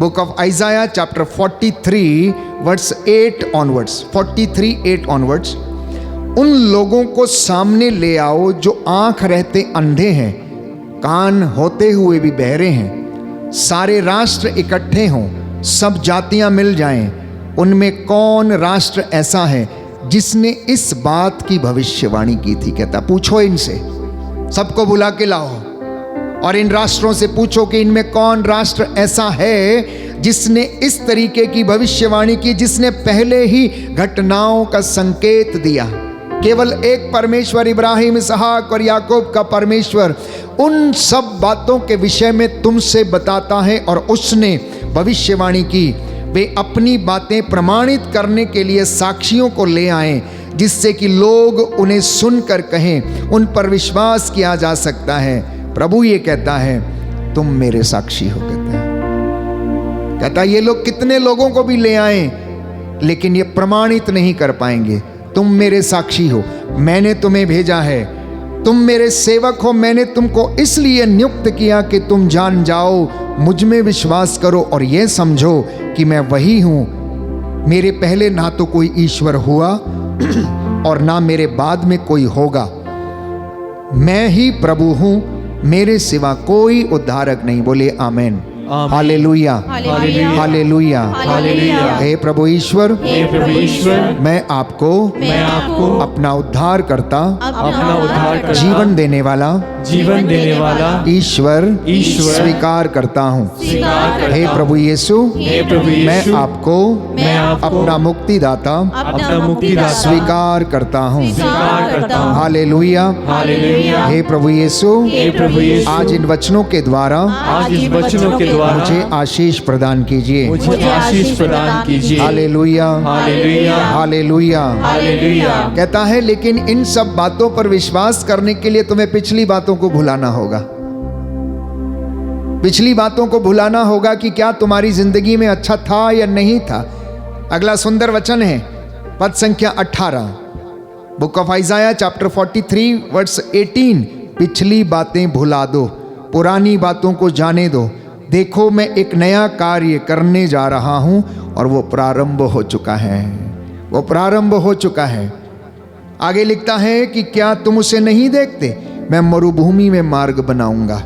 Book of Isaiah chapter 43 verse 8 onwards, 43:8 onwards. उन लोगों को सामने ले आओ जो आंख रहते अंधे हैं, कान होते हुए भी बहरे हैं। सारे राष्ट्र इकट्ठे हों, सब जातियां मिल जाएं। उनमें कौन राष्ट्र ऐसा है जिसने इस बात की भविष्यवाणी की थी? कहता पूछो इनसे, सबको बुला के लाओ और इन राष्ट्रों से पूछो कि इनमें कौन राष्ट्र ऐसा है जिसने इस तरीके की भविष्यवाणी की, जिसने पहले ही घटनाओं का संकेत दिया। केवल एक परमेश्वर, इब्राहिम, इसहाक और याकूब का परमेश्वर उन सब बातों के विषय में तुमसे बताता है और उसने भविष्यवाणी की। वे अपनी बातें प्रमाणित करने के लिए साक्षियों को ले आए, जिससे कि लोग उन्हें सुनकर कहें उन पर विश्वास किया जा सकता है। प्रभु ये कहता है तुम मेरे साक्षी हो। कहता ये लोग कितने लोगों को भी ले आए लेकिन ये प्रमाणित नहीं कर पाएंगे। तुम मेरे साक्षी हो, मैंने तुम्हें भेजा है, तुम मेरे सेवक हो। मैंने तुमको इसलिए नियुक्त किया कि तुम जान जाओ, मुझ में विश्वास करो और यह समझो कि मैं वही हूं। मेरे पहले ना तो कोई ईश्वर हुआ और ना मेरे बाद में कोई होगा। मैं ही प्रभु हूं, मेरे सिवा कोई उद्धारक नहीं। बोले आमेन, हालेलुया, हालेलुया, हालेलुया। हे प्रभु ईश्वर, मैं आपको अपना उद्धार करता, जीवन देने वाला ईश्वर स्वीकार करता हूँ। हे प्रभु यीशु, मैं आपको अपना मुक्तिदाता स्वीकार करता हूँ। हालेलुया, हे प्रभु यीशु, आज इन वचनों के द्वारा मुझे आशीष प्रदान कीजिए। Hallelujah, hallelujah. कहता है लेकिन इन सब बातों पर विश्वास करने के लिए तुम्हें पिछली बातों को भुलाना होगा। पिछली बातों को भुलाना होगा कि क्या तुम्हारी जिंदगी में अच्छा था या नहीं था। अगला सुंदर वचन है पद संख्या 18, book of Isaiah chapter 43 verse 18। पिछली बातें भुला दो, पुरानी बातों को जाने दो। देखो मैं एक नया कार्य करने जा रहा हूं और वो प्रारंभ हो चुका है, वो प्रारंभ हो चुका है। आगे लिखता है कि क्या तुम उसे नहीं देखते? मैं मरुभूमि में मार्ग बनाऊंगा,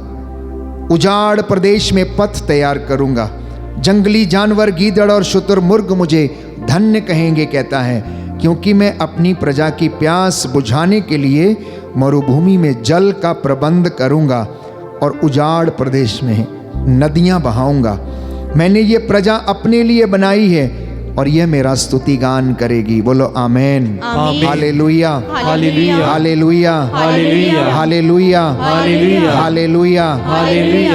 उजाड़ प्रदेश में पथ तैयार करूंगा। जंगली जानवर, गीदड़ और शुतुरमुर्ग मुझे धन्य कहेंगे। कहता है क्योंकि मैं अपनी प्रजा की प्यास बुझाने के लिए मरुभूमि में जल का प्रबंध करूंगा और उजाड़ प्रदेश में नदियां बहाऊंगा। मैंने ये प्रजा अपने लिए बनाई है और यह मेरा स्तुति गान करेगी। बोलो amen, hallelujah, hallelujah, hallelujah, hallelujah, hallelujah,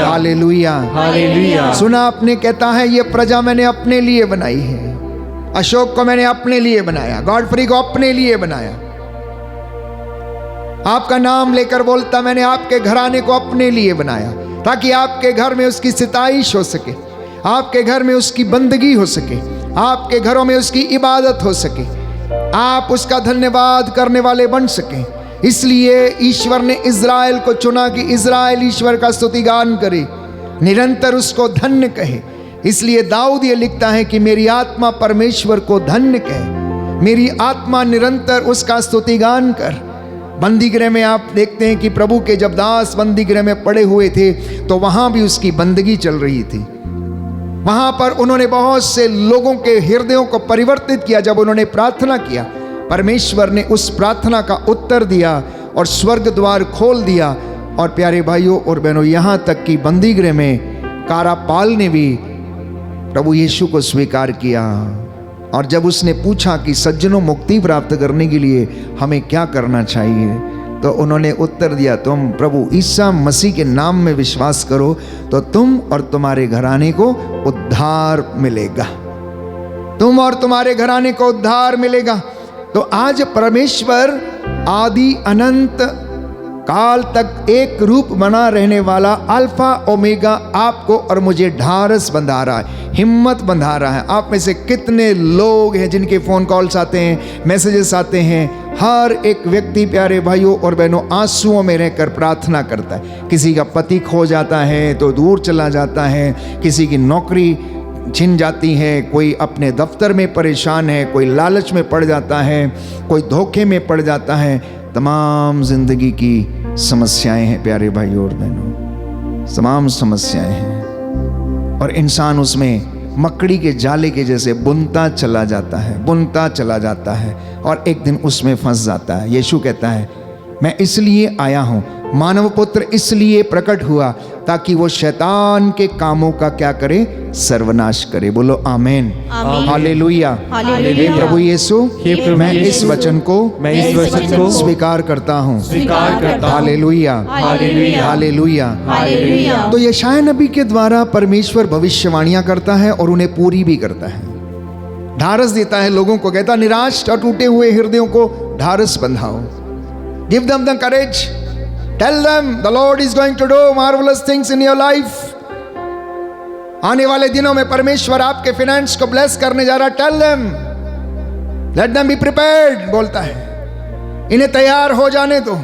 hallelujah, hallelujah. सुना आपने? कहता है ये प्रजा मैंने अपने लिए बनाई है। अशोक को मैंने अपने लिए बनाया, गॉडफ्री को अपने लिए बनाया। आपका नाम लेकर बोलता मैंने आपके घराने को अपने लिए बनाया, ताकि आपके घर में उसकी सिताइश हो सके, आपके घर में उसकी बंदगी हो सके, आपके घरों में उसकी इबादत हो सके, आप उसका धन्यवाद करने वाले बन सकें। इसलिए ईश्वर ने इज़राइल को चुना कि इज़राइल ईश्वर का स्तुतिगान करे, निरंतर उसको धन्य कहे। इसलिए दाऊद ये लिखता है कि मेरी आत्मा परमेश्वर को धन्य कहे, मेरी आत्मा निरंतर उसका स्तुतिगान कर। बंदीगृह में आप देखते हैं कि प्रभु के जब दास बंदीगृह में पड़े हुए थे तो वहां भी उसकी बंदगी चल रही थी। वहां पर उन्होंने बहुत से लोगों के हृदयों को परिवर्तित किया। जब उन्होंने प्रार्थना किया, परमेश्वर ने उस प्रार्थना का उत्तर दिया और स्वर्ग द्वार खोल दिया। और प्यारे भाइयों और बहनों, यहां तक कि बंदीगृह में कारापाल ने भी प्रभु यीशु को स्वीकार किया। और जब उसने पूछा कि सज्जनों मुक्ति प्राप्त करने के लिए हमें क्या करना चाहिए, तो उन्होंने उत्तर दिया तुम प्रभु ईसा मसीह के नाम में विश्वास करो तो तुम और तुम्हारे घराने को उद्धार मिलेगा। तुम और तुम्हारे घराने को उद्धार मिलेगा। तो आज परमेश्वर आदि अनंत काल तक एक रूप बना रहने वाला अल्फा ओमेगा आपको और मुझे ढारस बंधा रहा है, हिम्मत बंधा रहा है। आप में से कितने लोग हैं जिनके फ़ोन कॉल्स आते हैं, मैसेजेस आते हैं। हर एक व्यक्ति प्यारे भाइयों और बहनों आंसुओं में रहकर प्रार्थना करता है। किसी का पति खो जाता है तो दूर चला जाता है, किसी की नौकरी छिन जाती हैं, कोई अपने दफ्तर में परेशान है, कोई लालच में पड़ जाता है, कोई धोखे में पड़ जाता है। तमाम जिंदगी की समस्याएं हैं प्यारे भाइयों और बहनों, तमाम समस्याएं हैं, और इंसान उसमें मकड़ी के जाले के जैसे बुनता चला जाता है और एक दिन उसमें फंस जाता है। यीशु कहता है, मैं इसलिए आया हूं, मानव पुत्र इसलिए प्रकट हुआ ताकि वो शैतान के कामों का क्या करे, सर्वनाश करे। बोलो आमीन, हालेलुया। हे प्रभु यीशु, मैं इस वचन को स्वीकार करता हूँ। Hallelujah, hallelujah. तो यशायाह नबी के द्वारा परमेश्वर भविष्यवाणियां करता है और उन्हें पूरी भी करता है, ढारस देता है लोगों को। कहता, निराश और टूटे हुए हृदयों को ढारस बंधाओ। Give them the courage. Tell them the Lord is going to do marvelous things in your life. आने वाले दिनों में परमेश्वर आपके फाइनेंस को ब्लेस करने जा रहा है। Tell them. Let them be prepared. बोलता है, इन्हें तैयार हो जाने दो,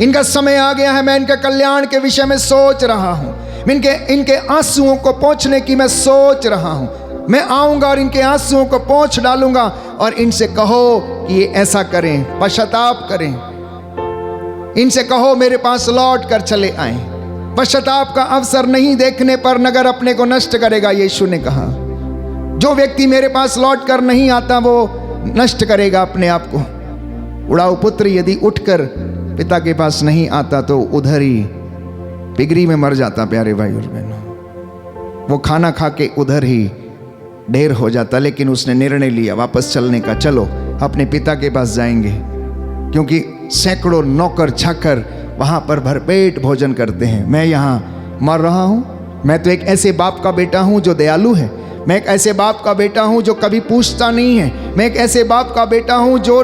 इनका समय आ गया है। मैं इनके कल्याण के विषय में सोच रहा हूं, इनके आंसुओं को पोंछने की मैं सोच रहा हूं। मैं आऊंगा और इनके आंसुओं को पोंछ डालूंगा और इनसे कहो कि ये ऐसा करें, पश्चाताप करें। इनसे कहो मेरे पास लौट कर चले आए। पश्चाताप का अवसर नहीं देखने पर नगर अपने को नष्ट करेगा। यीशु ने कहा, जो व्यक्ति मेरे पास लौट कर नहीं आता वो नष्ट करेगा अपने आप को। उड़ाऊ पुत्र यदि उठकर पिता के पास नहीं आता तो उधर ही पिगरी में मर जाता। प्यारे भाई और बहनों, वो खाना खा के उधर ही ढेर हो जाता। लेकिन उसने निर्णय लिया वापस चलने का। चलो अपने पिता के पास जाएंगे, क्योंकि सैकड़ों नौकर चाकर वहां पर भरपेट भोजन करते हैं। मैं यहाँ मर रहा हूँ। मैं तो एक ऐसे बाप का बेटा हूँ जो दयालु है। मैं एक ऐसे बाप का बेटा हूँ जो कभी पूछता नहीं है। मैं एक ऐसे बाप का बेटा हूँ जो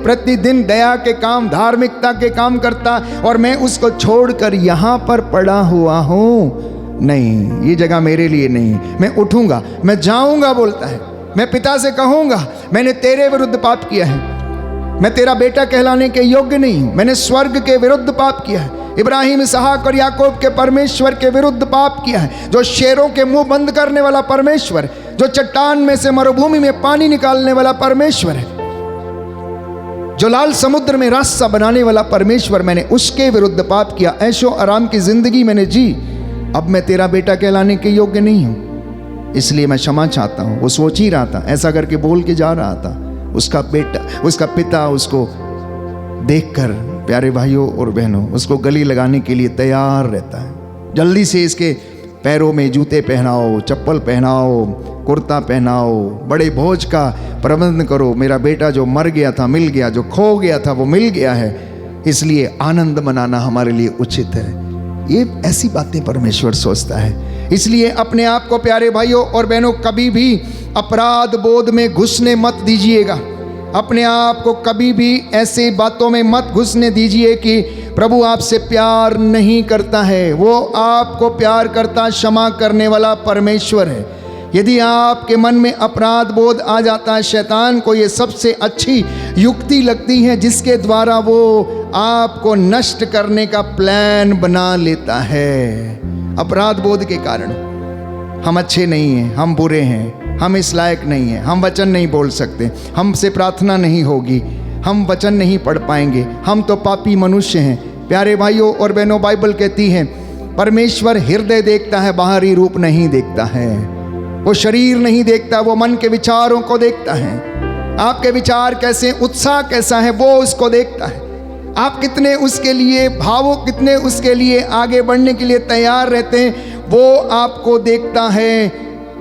प्रतिदिन दया के काम, धार्मिकता के काम करता, और मैं उसको छोड़कर यहाँ पर पड़ा हुआ हूँ। नहीं, ये जगह मेरे लिए नहीं। मैं उठूंगा, मैं जाऊंगा। बोलता है, मैं पिता से कहूंगा, मैंने तेरे विरुद्ध पाप किया है, मैं तेरा बेटा कहलाने के योग्य नहीं हूं। मैंने स्वर्ग के विरुद्ध पाप किया है, इब्राहिम, इसहाक और याकूब के परमेश्वर के विरुद्ध पाप किया है, जो शेरों के मुंह बंद करने वाला परमेश्वर, जो चट्टान में से मरुभूमि में पानी निकालने वाला परमेश्वर है, जो लाल समुद्र में रास्ता बनाने वाला परमेश्वर, मैंने उसके विरुद्ध पाप किया। ऐशो आराम की जिंदगी मैंने जी, अब मैं तेरा बेटा कहलाने के योग्य नहीं हूं, इसलिए मैं क्षमा चाहता हूं। वो सोच ही रहा था, ऐसा करके बोल के जा रहा था। उसका पिता उसको देखकर प्यारे भाइयों और बहनों उसको गले लगाने के लिए तैयार रहता है। जल्दी से इसके पैरों में जूते पहनाओ, चप्पल पहनाओ, कुर्ता पहनाओ, बड़े भोज का प्रबंध करो। मेरा बेटा जो मर गया था मिल गया, जो खो गया था वो मिल गया है, इसलिए आनंद मनाना हमारे लिए उचित है। ये ऐसी बातें परमेश्वर सोचता है। इसलिए अपने आप को प्यारे भाइयों और बहनों कभी भी अपराध बोध में घुसने मत दीजिएगा। अपने आप को कभी भी ऐसे बातों में मत घुसने दीजिए कि प्रभु आपसे प्यार नहीं करता है। वो आपको प्यार करता, क्षमा करने वाला परमेश्वर है। यदि आपके मन में अपराध बोध आ जाता है, शैतान को ये सबसे अच्छी युक्ति लगती है जिसके द्वारा वो आपको नष्ट करने का प्लान बना लेता है। अपराध बोध के कारण हम अच्छे नहीं हैं, हम बुरे हैं, हम इस लायक नहीं हैं, हम वचन नहीं बोल सकते, हमसे प्रार्थना नहीं होगी, हम वचन नहीं पढ़ पाएंगे, हम तो पापी मनुष्य हैं। प्यारे भाइयों और बहनों, बाइबल कहती है परमेश्वर हृदय देखता है, बाहरी रूप नहीं देखता है। वो शरीर नहीं देखता, वो मन के विचारों को देखता है। आपके विचार कैसे, उत्साह कैसा है, वो उसको देखता है। आप कितने उसके लिए भावुक, कितने उसके लिए आगे बढ़ने के लिए तैयार रहते हैं, वो आपको देखता है।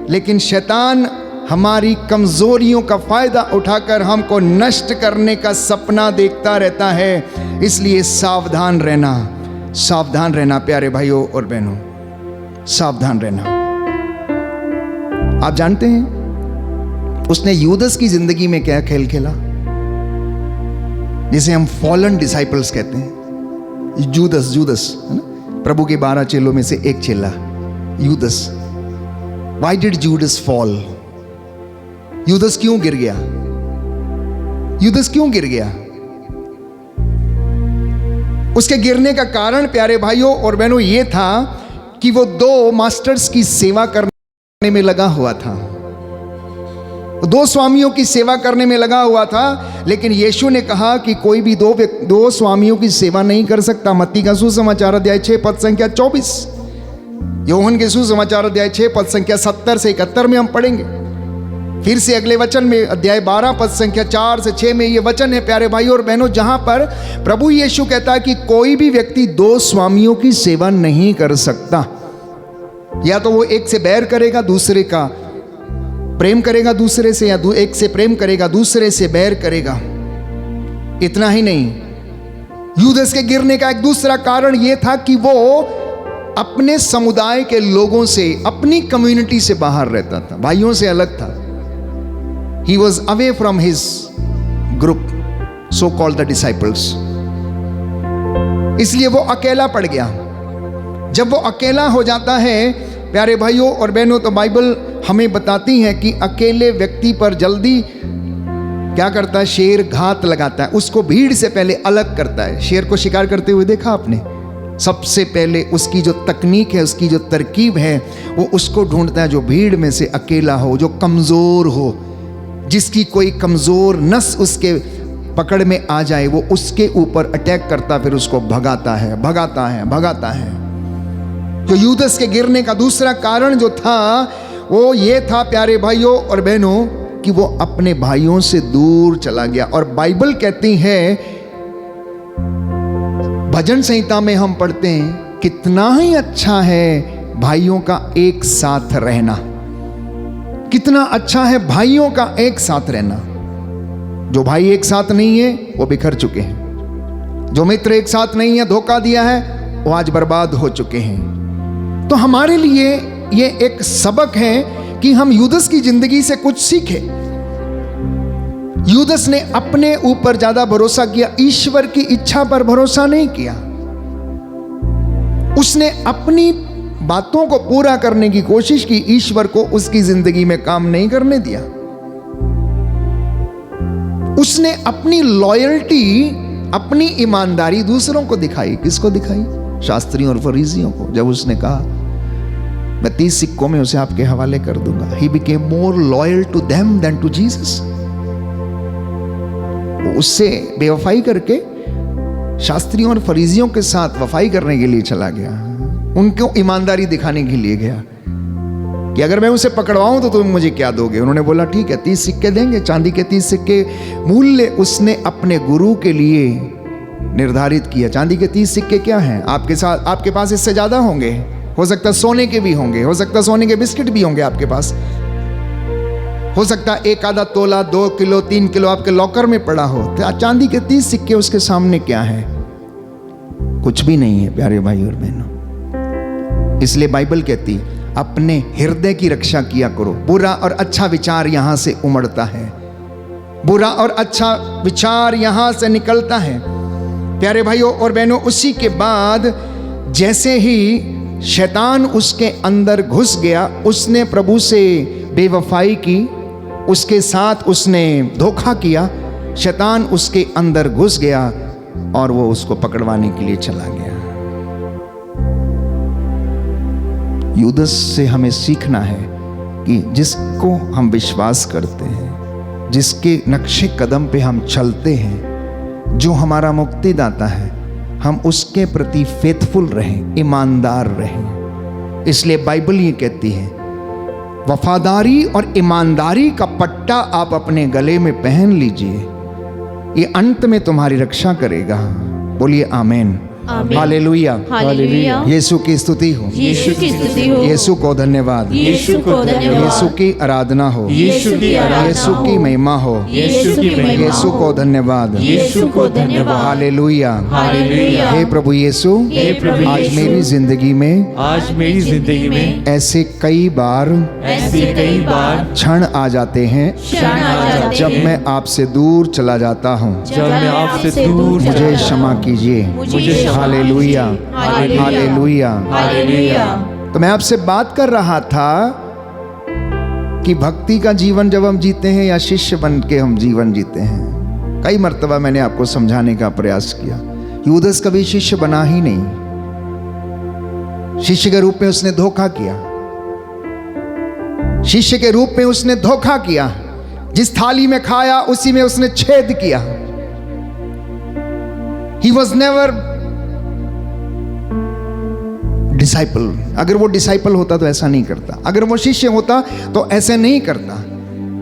लेकिन शैतान हमारी कमजोरियों का फायदा उठाकर हमको नष्ट करने का सपना देखता रहता है। इसलिए सावधान रहना, सावधान रहना प्यारे भाइयों और बहनों, सावधान रहना। आप जानते हैं उसने यूदस की जिंदगी में क्या खेल खेला, जिसे हम फॉलन डिसाइपल्स कहते हैं। जूदस है ना, प्रभु के 12 चेलों में से एक चेला Judas. Why did Judas fall? Judas क्यों गिर गया? यूदस क्यों गिर गया? उसके गिरने का कारण प्यारे भाइयों और बहनों ये था कि वो 2 मास्टर्स की सेवा करने में लगा हुआ था, दो स्वामियों की सेवा करने में लगा हुआ था। लेकिन यीशु ने कहा कि कोई भी दो स्वामियों की सेवा नहीं कर सकता। मत्ती का सुसमाचार अध्याय 6 पद संख्या 24, योहन के सुसमाचार अध्याय 6 पद संख्या 70 से 71 में हम पढ़ेंगे। फिर से अगले वचन में अध्याय 12 पद संख्या 4 से 6 में ये वचन है प्यारे भाइयों और बहनों, जहां पर प्रभु यीशु कहता है कि कोई भी व्यक्ति दो स्वामियों की सेवा नहीं कर सकता। या तो वो एक से बैर करेगा, दूसरे का प्रेम करेगा दूसरे से, या एक से प्रेम करेगा दूसरे से बैर करेगा। इतना ही नहीं, यूदस के गिरने का एक दूसरा कारण यह था कि वो अपने समुदाय के लोगों से, अपनी कम्युनिटी से बाहर रहता था, भाइयों से अलग था। He was away from his group, so called the disciples. इसलिए वो अकेला पड़ गया। जब वो अकेला हो जाता है प्यारे भाइयों और बहनों, तो बाइबल हमें बताती है कि अकेले व्यक्ति पर जल्दी क्या करता है, शेर घात लगाता है, उसको भीड़ से पहले अलग करता है। शेर को शिकार करते हुए देखा आपने? सबसे पहले उसकी जो तकनीक है, उसकी जो तरकीब है, वो उसको ढूंढता है जो भीड़ में से अकेला हो, जो कमज़ोर हो, जिसकी कोई कमज़ोर नस उसके पकड़ में आ जाए, वो उसके ऊपर अटैक करता, फिर उसको भगाता है, भगाता है, भगाता है। तो यूदस के गिरने का दूसरा कारण जो था वो ये था प्यारे भाइयों और बहनों कि वो अपने भाइयों से दूर चला गया। और बाइबल कहती है, भजन संहिता में हम पढ़ते हैं, कितना ही अच्छा है भाइयों का एक साथ रहना, कितना अच्छा है भाइयों का एक साथ रहना। जो भाई एक साथ नहीं है वो बिखर चुके हैं, जो मित्र एक साथ नहीं है, धोखा दिया है, वो आज बर्बाद हो चुके हैं। तो हमारे लिए ये एक सबक है कि हम यूदस की जिंदगी से कुछ सीखें। यूदस ने अपने ऊपर ज्यादा भरोसा किया, ईश्वर की इच्छा पर भरोसा नहीं किया। उसने अपनी बातों को पूरा करने की कोशिश की, ईश्वर को उसकी जिंदगी में काम नहीं करने दिया। उसने अपनी लॉयल्टी, अपनी ईमानदारी दूसरों को दिखाई। किसको दिखाई? शास्त्रियों और फरीसियों को। जब उसने कहा मैं 30 सिक्कों में उसे आपके हवाले कर दूंगा, he became more loyal to them than to Jesus. वो उससे बेवफाई करके शास्त्रियों और फरीसियों के साथ वफाई करने के लिए चला गया, उनको ईमानदारी दिखाने के लिए गया कि अगर मैं उसे पकड़वाऊं तो तुम मुझे क्या दोगे। उन्होंने बोला ठीक है, 30 सिक्के देंगे, चांदी के 30 सिक्के मूल्य उसने अपने गुरु के लिए निर्धारित किया। चांदी के 30 सिक्के क्या हैं? आपके पास इससे ज्यादा होंगे, हो सकता है सोने के भी होंगे, हो सकता है सोने के बिस्किट भी होंगे आपके पास, हो सकता है एक आधा तोला, 2 किलो, 3 किलो आपके लॉकर में पड़ा हो। तो चांदी के 30 सिक्के उसके सामने क्या है? कुछ भी नहीं है प्यारे भाई और बहनों। इसलिए बाइबल कहती अपने हृदय की रक्षा किया करो। बुरा और अच्छा विचार यहां से उमड़ता है, बुरा और अच्छा विचार यहां से निकलता है प्यारे भाइयों और बहनों। उसी के बाद जैसे ही शैतान उसके अंदर घुस गया, उसने प्रभु से बेवफाई की, उसके साथ उसने धोखा किया, शैतान उसके अंदर घुस गया और वो उसको पकड़वाने के लिए चला गया। यूदस से हमें सीखना है कि जिसको हम विश्वास करते हैं, जिसके नक्शे कदम पे हम चलते हैं, जो हमारा मुक्तिदाता है, हम उसके प्रति फेथफुल रहें, ईमानदार रहें। इसलिए बाइबल ये कहती है वफादारी और ईमानदारी का पट्टा आप अपने गले में पहन लीजिए, ये अंत में तुम्हारी रक्षा करेगा। बोलिए आमीन, हालेलुया, हालेलुया। यीशु की स्तुति हो, यीशु की स्तुति हो, यीशु को धन्यवाद, यीशु को धन्यवाद, यीशु की आराधना हो, यीशु की आराधना यीशु की हो, महिमा हो, यीशु की महिमा यीशु को धन्यवाद, यीशु को धन्यवाद, हालेलुया, हालेलुया। हे प्रभु यीशु, हे प्रभु आज यीशु, मेरी जिंदगी में, आज मेरी जिंदगी में ऐसे कई बार ऐसे कई बार क्षण आ जाते हैं क्षण आ जाते जब हैं, मैं आपसे दूर चला जाता हूँ। जब मैं आपसे दूर चला मुझे जाता क्षमा हूँ। कीजिए, मुझे क्षमा हालेलुया, हालेलुया, हालेलुया। हालेलुया। तो मैं आपसे बात कर रहा था कि भक्ति का जीवन जब हम जीते हैं या शिष्य बन के हम जीवन जीते हैं, कई मर्तबा मैंने आपको समझाने का प्रयास किया। यूदस कभी शिष्य बना ही नहीं, शिष्य के रूप में उसने धोखा किया। शिष्य के रूप में उसने धोखा किया। जिस थाली में खाया उसी में उसने छेद किया। He was never disciple। अगर वो डिसाइपल होता तो ऐसा नहीं करता, अगर वो शिष्य होता तो ऐसे नहीं करता।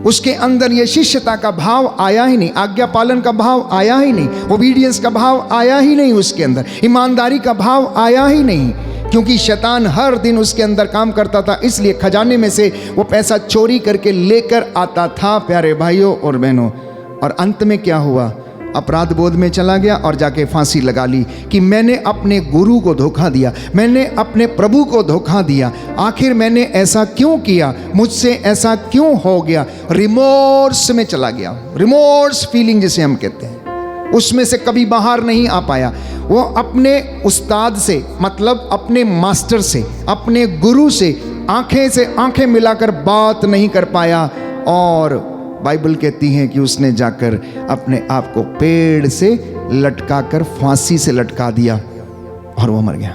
उसके अंदर ये शिष्यता का भाव आया ही नहीं, आज्ञा पालन का भाव आया ही नहीं, ओबीडियंस का भाव आया ही नहीं उसके अंदर, ईमानदारी का भाव आया ही नहीं। क्योंकि शैतान हर दिन उसके अंदर काम करता था, इसलिए खजाने में से वो पैसा चोरी करके लेकर आता था प्यारे भाइयों और बहनों। और अंत में क्या हुआ? अपराध बोध में चला गया और जाके फांसी लगा ली कि मैंने अपने गुरु को धोखा दिया, मैंने अपने प्रभु को धोखा दिया। आखिर मैंने ऐसा क्यों किया, मुझसे ऐसा क्यों हो गया? रिमोर्स में चला गया। रिमोर्स फीलिंग जिसे हम कहते हैं, उसमें से कभी बाहर नहीं आ पाया। वो अपने उस्ताद से, मतलब अपने मास्टर से, अपने गुरु से आंखें मिलाकर बात नहीं कर पाया। और बाइबल कहती है कि उसने जाकर अपने आप को पेड़ से लटकाकर फांसी से लटका दिया और वो मर गया।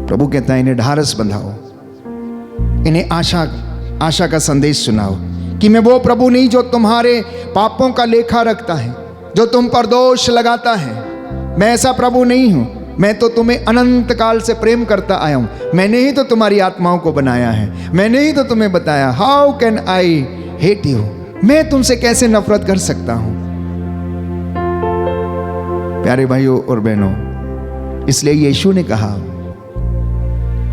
प्रभु कहता है इन्हें ढारस बंधाओ, इन्हें आशा का संदेश सुनाओ कि मैं वो प्रभु नहीं जो तुम्हारे पापों का लेखा रखता है, जो तुम पर दोष लगाता है। मैं ऐसा प्रभु नहीं हूं। मैं तो तुम्हें अनंत काल से प्रेम करता आया हूं। मैंने ही तो तुम्हारी आत्माओं को बनाया है। मैंने ही तो तुम्हें बताया, how can I hate you, मैं तुमसे कैसे नफरत कर सकता हूं। प्यारे भाइयों और बहनों, इसलिए यीशु ने कहा,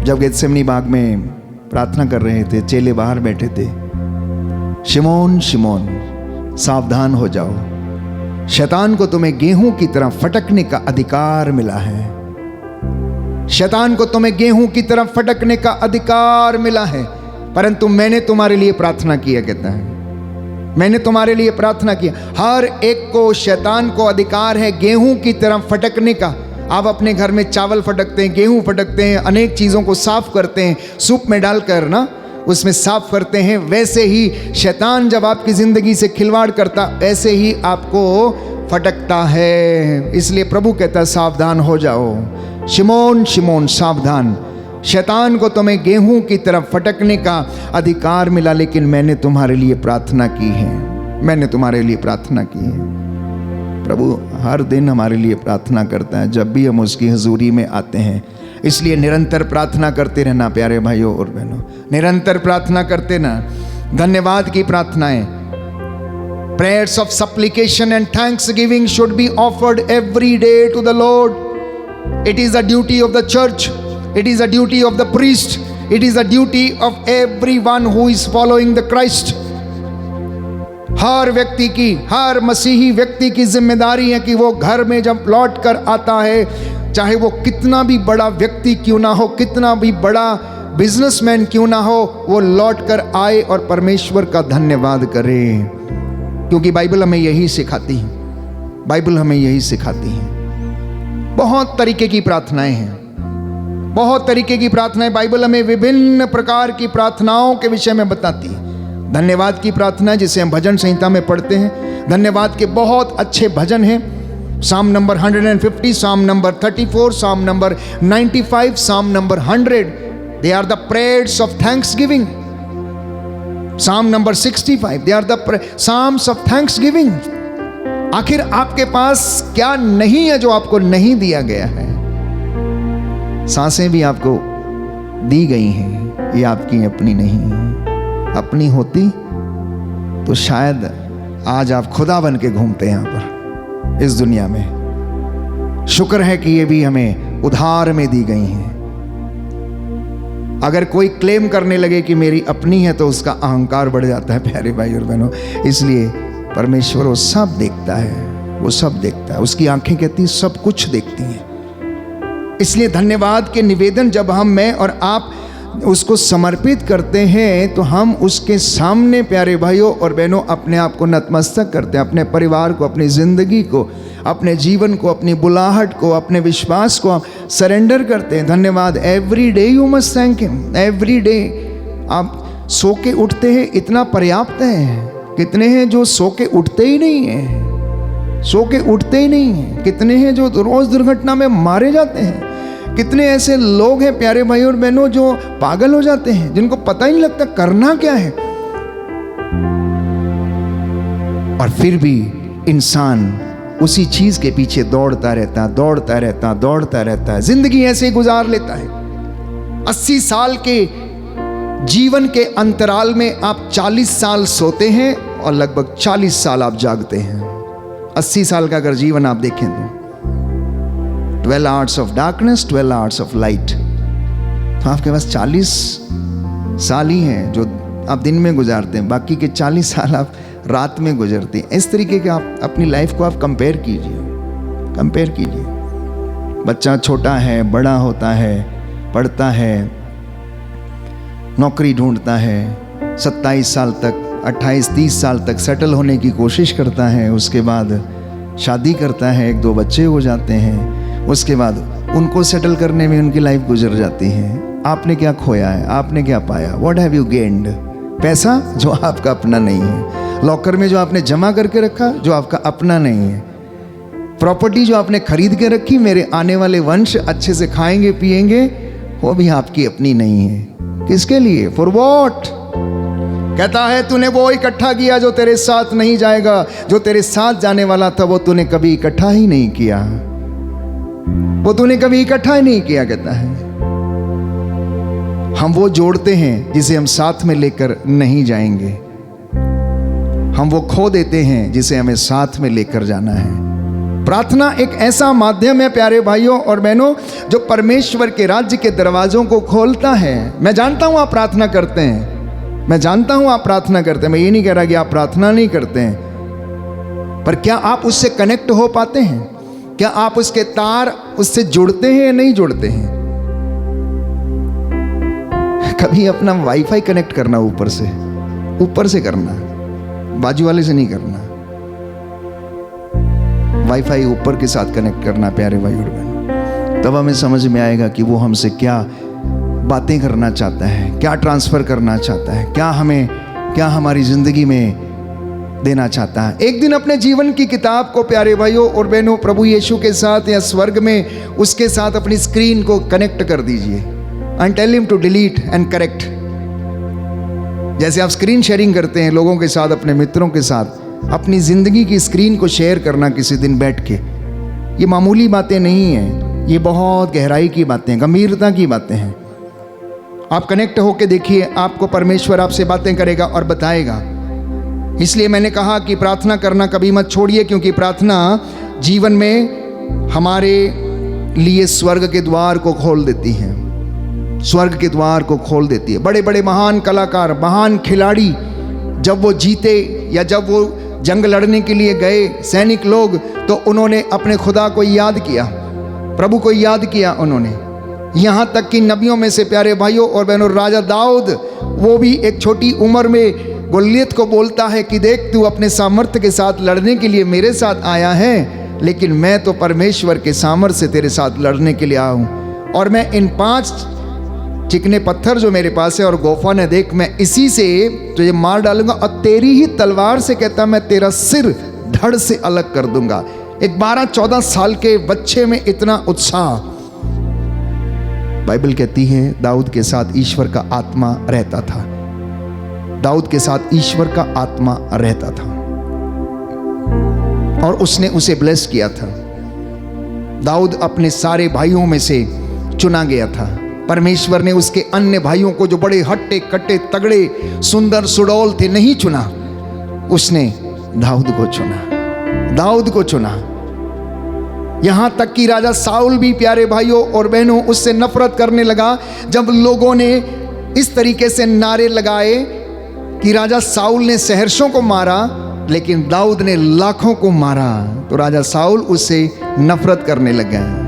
जब गेतसेमनी बाग में प्रार्थना कर रहे थे, चेले बाहर बैठे थे, शिमोन शिमोन सावधान हो जाओ, शैतान को तुम्हें गेहूं की तरह फटकने का अधिकार मिला है। शैतान को तुम्हें गेहूं की तरह फटकने का अधिकार मिला है, परंतु मैंने तुम्हारे लिए प्रार्थना किया। कहता है मैंने तुम्हारे लिए प्रार्थना किया। हर एक को, शैतान को अधिकार है गेहूं की तरह फटकने का। आप अपने घर में चावल फटकते हैं, गेहूं फटकते हैं, अनेक चीज़ों को साफ करते हैं, सूप में डालकर ना उसमें साफ करते हैं। वैसे ही शैतान जब आपकी ज़िंदगी से खिलवाड़ करता, ऐसे ही आपको फटकता है। इसलिए प्रभु कहता है सावधान हो जाओ, शिमोन शिमोन सावधान, शैतान को तुम्हें गेहूं की तरफ फटकने का अधिकार मिला, लेकिन मैंने तुम्हारे लिए प्रार्थना की है। मैंने तुम्हारे लिए प्रार्थना की है। प्रभु हर दिन हमारे लिए प्रार्थना करता है जब भी हम उसकी हजूरी में आते हैं। इसलिए निरंतर प्रार्थना करते रहना प्यारे भाइयों और बहनों, निरंतर प्रार्थना करते रहना। धन्यवाद की प्रार्थनाएं, prayers of supplication and thanksgiving should be offered every day to the Lord. It is a duty of the church, it is a duty of the priest, it is a duty of everyone who is following the Christ. हर व्यक्ति की, हर मसीही व्यक्ति की जिम्मेदारी है कि वो घर में जब लौट कर आता है, चाहे वो कितना भी बड़ा व्यक्ति क्यों ना हो, कितना भी बड़ा बिजनेसमैन क्यों ना हो, वो लौट कर आए और परमेश्वर का धन्यवाद करे। क्योंकि बाइबल हमें यही सिखाती है, बाइबल हमें यही सिखाती है। बहुत तरीके की प्रार्थनाएं हैं, बहुत तरीके की प्रार्थनाएं बाइबल हमें विभिन्न प्रकार की प्रार्थनाओं के विषय में बताती है। धन्यवाद की प्रार्थना जिसे हम भजन संहिता में पढ़ते हैं, धन्यवाद के बहुत अच्छे भजन हैं। साम नंबर 150, साम नंबर 34, साम number 95, psalm number 100, they are the prayers of thanksgiving. Psalm number 65, they are the psalms of thanksgiving. आखिर आपके पास क्या नहीं है जो आपको नहीं दिया गया है? सांसें भी आपको दी गई हैं, ये आपकी अपनी नहीं है। अपनी होती तो शायद आज आप खुदा बन के घूमते हैं यहाँ पर इस दुनिया में। शुक्र है कि ये भी हमें उधार में दी गई हैं। अगर कोई क्लेम करने लगे कि मेरी अपनी है तो उसका अहंकार बढ़ जाता है प्यारे भाई और बहनों। इसलिए परमेश्वर वो सब देखता है, वो सब देखता है। उसकी आंखें कहती सब कुछ देखती हैं। इसलिए धन्यवाद के निवेदन जब मैं और आप उसको समर्पित करते हैं तो हम उसके सामने प्यारे भाइयों और बहनों अपने आप को नतमस्तक करते हैं, अपने परिवार को, अपनी ज़िंदगी को, अपने जीवन को, अपनी बुलाहट को, अपने विश्वास को हम सरेंडर करते हैं। धन्यवाद। Every day you must thank him, every day. आप सो के उठते हैं, इतना पर्याप्त है। कितने हैं जो सो के उठते ही नहीं हैं, सो के उठते ही नहीं हैं। कितने हैं जो रोज़ दुर्घटना में मारे जाते हैं। कितने ऐसे लोग हैं प्यारे भाई और बहनों जो पागल हो जाते हैं, जिनको पता ही नहीं लगता करना क्या है, और फिर भी इंसान उसी चीज के पीछे दौड़ता रहता है, जिंदगी ऐसे ही गुजार लेता है। 80 साल के जीवन के अंतराल में आप 40 साल सोते हैं और लगभग 40 साल आप जागते हैं। 80 साल का अगर जीवन आप देखें तो 12 hours of darkness, 12 hours of light, तो आपके पास 40 साल ही हैं जो आप दिन में गुजारते हैं, बाकी के 40 साल आप रात में गुजरते हैं। इस तरीके के आप अपनी लाइफ को आप कंपेयर कीजिए। बच्चा छोटा है, बड़ा होता है, पढ़ता है, नौकरी ढूंढता है, 27 साल तक 28-30 साल तक सेटल होने की कोशिश करता है, उसके बाद शादी करता है, 1-2 बच्चे हो जाते हैं, उसके बाद उनको सेटल करने में उनकी लाइफ गुजर जाती है। आपने क्या खोया है, आपने क्या पाया? What have you gained? पैसा जो आपका अपना नहीं है, लॉकर में जो आपने जमा करके रखा जो आपका अपना नहीं है, प्रॉपर्टी जो आपने खरीद के रखी, मेरे आने वाले वंश अच्छे से खाएंगे पिएंगे, वो भी आपकी अपनी नहीं है। किसके लिए? For what? कहता है तूने वो इकट्ठा किया जो तेरे साथ नहीं जाएगा, जो तेरे साथ जाने वाला था वो तूने कभी इकट्ठा ही नहीं किया, कहता है। हम वो जोड़ते हैं जिसे हम साथ में लेकर नहीं जाएंगे, हम वो खो देते हैं जिसे हमें साथ में लेकर जाना है। प्रार्थना एक ऐसा माध्यम है प्यारे भाइयों और बहनों जो परमेश्वर के राज्य के दरवाजों को खोलता है। मैं जानता हूं आप प्रार्थना करते हैं, मैं ये नहीं कह रहा कि आप प्रार्थना नहीं करते हैं, पर क्या आप उससे कनेक्ट हो पाते हैं? क्या आप उसके तार उससे जुड़ते हैं या नहीं जुड़ते हैं? कभी अपना वाईफाई कनेक्ट करना ऊपर से करना, बाजू वाले से नहीं करना। वाईफाई ऊपर के साथ कनेक्ट करना प्यारे भाई और बहन, तब हमें समझ में आएगा कि वो हमसे क्या बातें करना चाहता है, क्या ट्रांसफर करना चाहता है, क्या हमारी जिंदगी में देना चाहता है। एक दिन अपने जीवन की किताब को प्यारे भाइयों और बहनों प्रभु यीशु के साथ या स्वर्ग में उसके साथ अपनी स्क्रीन को कनेक्ट कर दीजिए and tell him to delete and correct. जैसे आप स्क्रीन शेयरिंग करते हैं लोगों के साथ, अपने मित्रों के साथ, अपनी जिंदगी की स्क्रीन को शेयर करना किसी दिन बैठ के, ये मामूली बातें नहीं हैं, ये बहुत गहराई की बातें, गंभीरता की बातें हैं। आप कनेक्ट होके देखिए, आपको परमेश्वर आपसे बातें करेगा और बताएगा। इसलिए मैंने कहा कि प्रार्थना करना कभी मत छोड़िए, क्योंकि प्रार्थना जीवन में हमारे लिए स्वर्ग के द्वार को खोल देती है, स्वर्ग के द्वार को खोल देती है। बड़े बड़े महान कलाकार, महान खिलाड़ी जब वो जीते या जब वो जंग लड़ने के लिए गए, सैनिक लोग, तो उन्होंने अपने खुदा को याद किया, प्रभु को याद किया उन्होंने। यहाँ तक कि नबियों में से प्यारे भाइयों और बहनों राजा दाऊद, वो भी एक छोटी उम्र में गोलियत को बोलता है कि देख तू अपने सामर्थ्य के साथ लड़ने के लिए मेरे साथ आया है, लेकिन मैं तो परमेश्वर के सामर्थ्य से तेरे साथ लड़ने के लिए आया हूँ, और मैं इन 5 चिकने पत्थर जो मेरे पास है और गोफन है, देख मैं इसी से तुझे मार डालूंगा और तेरी ही तलवार से कहता मैं तेरा सिर धड़ से अलग कर दूंगा। एक 12-14 साल के बच्चे में इतना उत्साह। बाइबल कहती है दाऊद के साथ ईश्वर का आत्मा रहता था, दाऊद के साथ ईश्वर का आत्मा रहता था और उसने उसे ब्लेस किया था। दाऊद अपने सारे भाइयों में से चुना गया था। परमेश्वर ने उसके अन्य भाइयों को जो बड़े हट्टे कट्टे तगड़े सुंदर सुडौल थे नहीं चुना, उसने दाऊद को चुना। यहां तक कि राजा साउल भी प्यारे भाइयों और बहनों उससे नफरत करने लगा जब लोगों ने इस तरीके से नारे लगाए कि राजा साउल ने सहर्षों को मारा लेकिन दाऊद ने लाखों को मारा, तो राजा साउल उससे नफरत करने लग गया।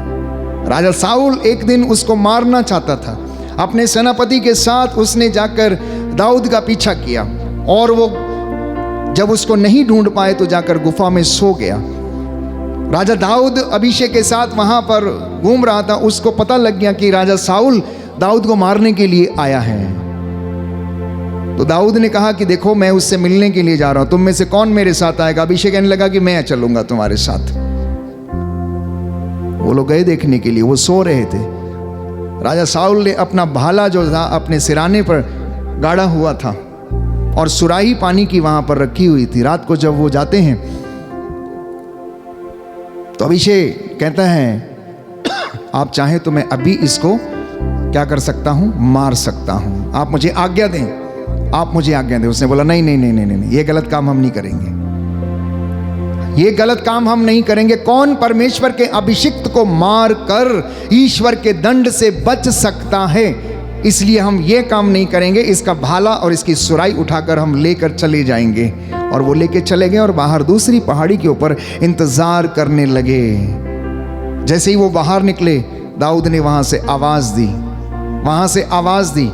राजा साउल एक दिन उसको मारना चाहता था। अपने सेनापति के साथ उसने जाकर दाऊद का पीछा किया और वो जब उसको नहीं ढूंढ पाए तो जाकर गुफा में सो गया। राजा दाऊद अभिषेक के साथ वहां पर घूम रहा था, उसको पता लग गया कि राजा साउल दाऊद को मारने के लिए आया है। तो दाऊद ने कहा कि देखो मैं उससे मिलने के लिए जा रहा हूं, तुम में से कौन मेरे साथ आएगा? अभिषेक कहने लगा कि मैं चलूंगा तुम्हारे साथ। वो लोग गए देखने के लिए, वो सो रहे थे। राजा साउल ने अपना भाला जो था अपने सिराने पर गाड़ा हुआ था और सुराही पानी की वहां पर रखी हुई थी। रात को जब वो जाते हैं तो अभिषेक कहता है आप चाहें तो मैं अभी इसको क्या कर सकता हूं, मार सकता हूं, आप मुझे आज्ञा दें, आप मुझे आज्ञा दें। उसने बोला नहीं नहीं नहीं नहीं नहीं, ये गलत काम हम नहीं करेंगे, ये गलत काम हम नहीं करेंगे। कौन परमेश्वर के अभिषिक्त को मार कर ईश्वर के दंड से बच सकता है, इसलिए हम ये काम नहीं करेंगे। इसका भाला और इसकी सुराई उठाकर हम लेकर चले जाएंगे। और वो लेके चले गए और बाहर दूसरी पहाड़ी के ऊपर इंतजार करने लगे। जैसे ही वो बाहर निकले, दाऊद ने वहां से आवाज दी, वहां से आवाज दी।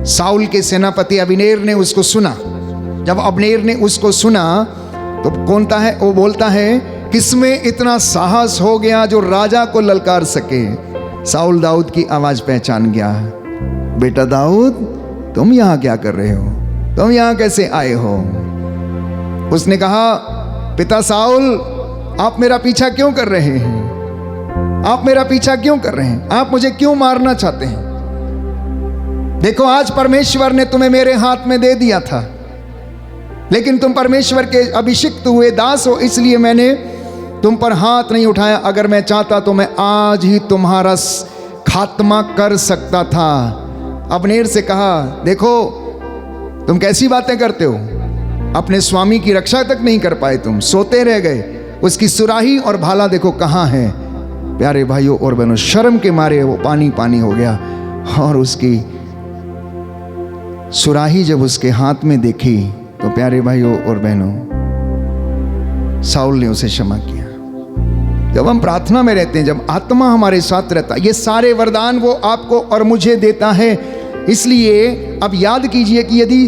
साउल के सेनापति अबनेर ने उसको सुना। जब अबनेर ने उसको सुना तो कौनता है, वो बोलता है किसमें इतना साहस हो गया जो राजा को ललकार सके। साउल दाऊद की आवाज पहचान गया। बेटा दाऊद, तुम यहां क्या कर रहे हो, तुम यहां कैसे आए हो? उसने कहा पिता साउल, आप मेरा पीछा क्यों कर रहे हैं, आप मेरा पीछा क्यों कर रहे हैं, आप मुझे क्यों मारना चाहते हैं? देखो आज परमेश्वर ने तुम्हें मेरे हाथ में दे दिया था, लेकिन तुम परमेश्वर के अभिषिक्त हुए दास हो, इसलिए मैंने तुम पर हाथ नहीं उठाया। अगर मैं चाहता तो मैं आज ही तुम्हारा खात्मा कर सकता था। अबनेर से कहा देखो तुम कैसी बातें करते हो, अपने स्वामी की रक्षा तक नहीं कर पाए, तुम सोते रह गए। उसकी सुराही और भाला देखो कहाँ है। प्यारे भाइयों और बहनों, शर्म के मारे वो पानी पानी हो गया। और उसकी सुराही जब उसके हाथ में देखी तो प्यारे भाइयों और बहनों, साउल ने उसे क्षमा किया। जब हम प्रार्थना में रहते हैं, जब आत्मा हमारे साथ रहता है, ये सारे वरदान वो आपको और मुझे देता है। इसलिए अब याद कीजिए कि यदि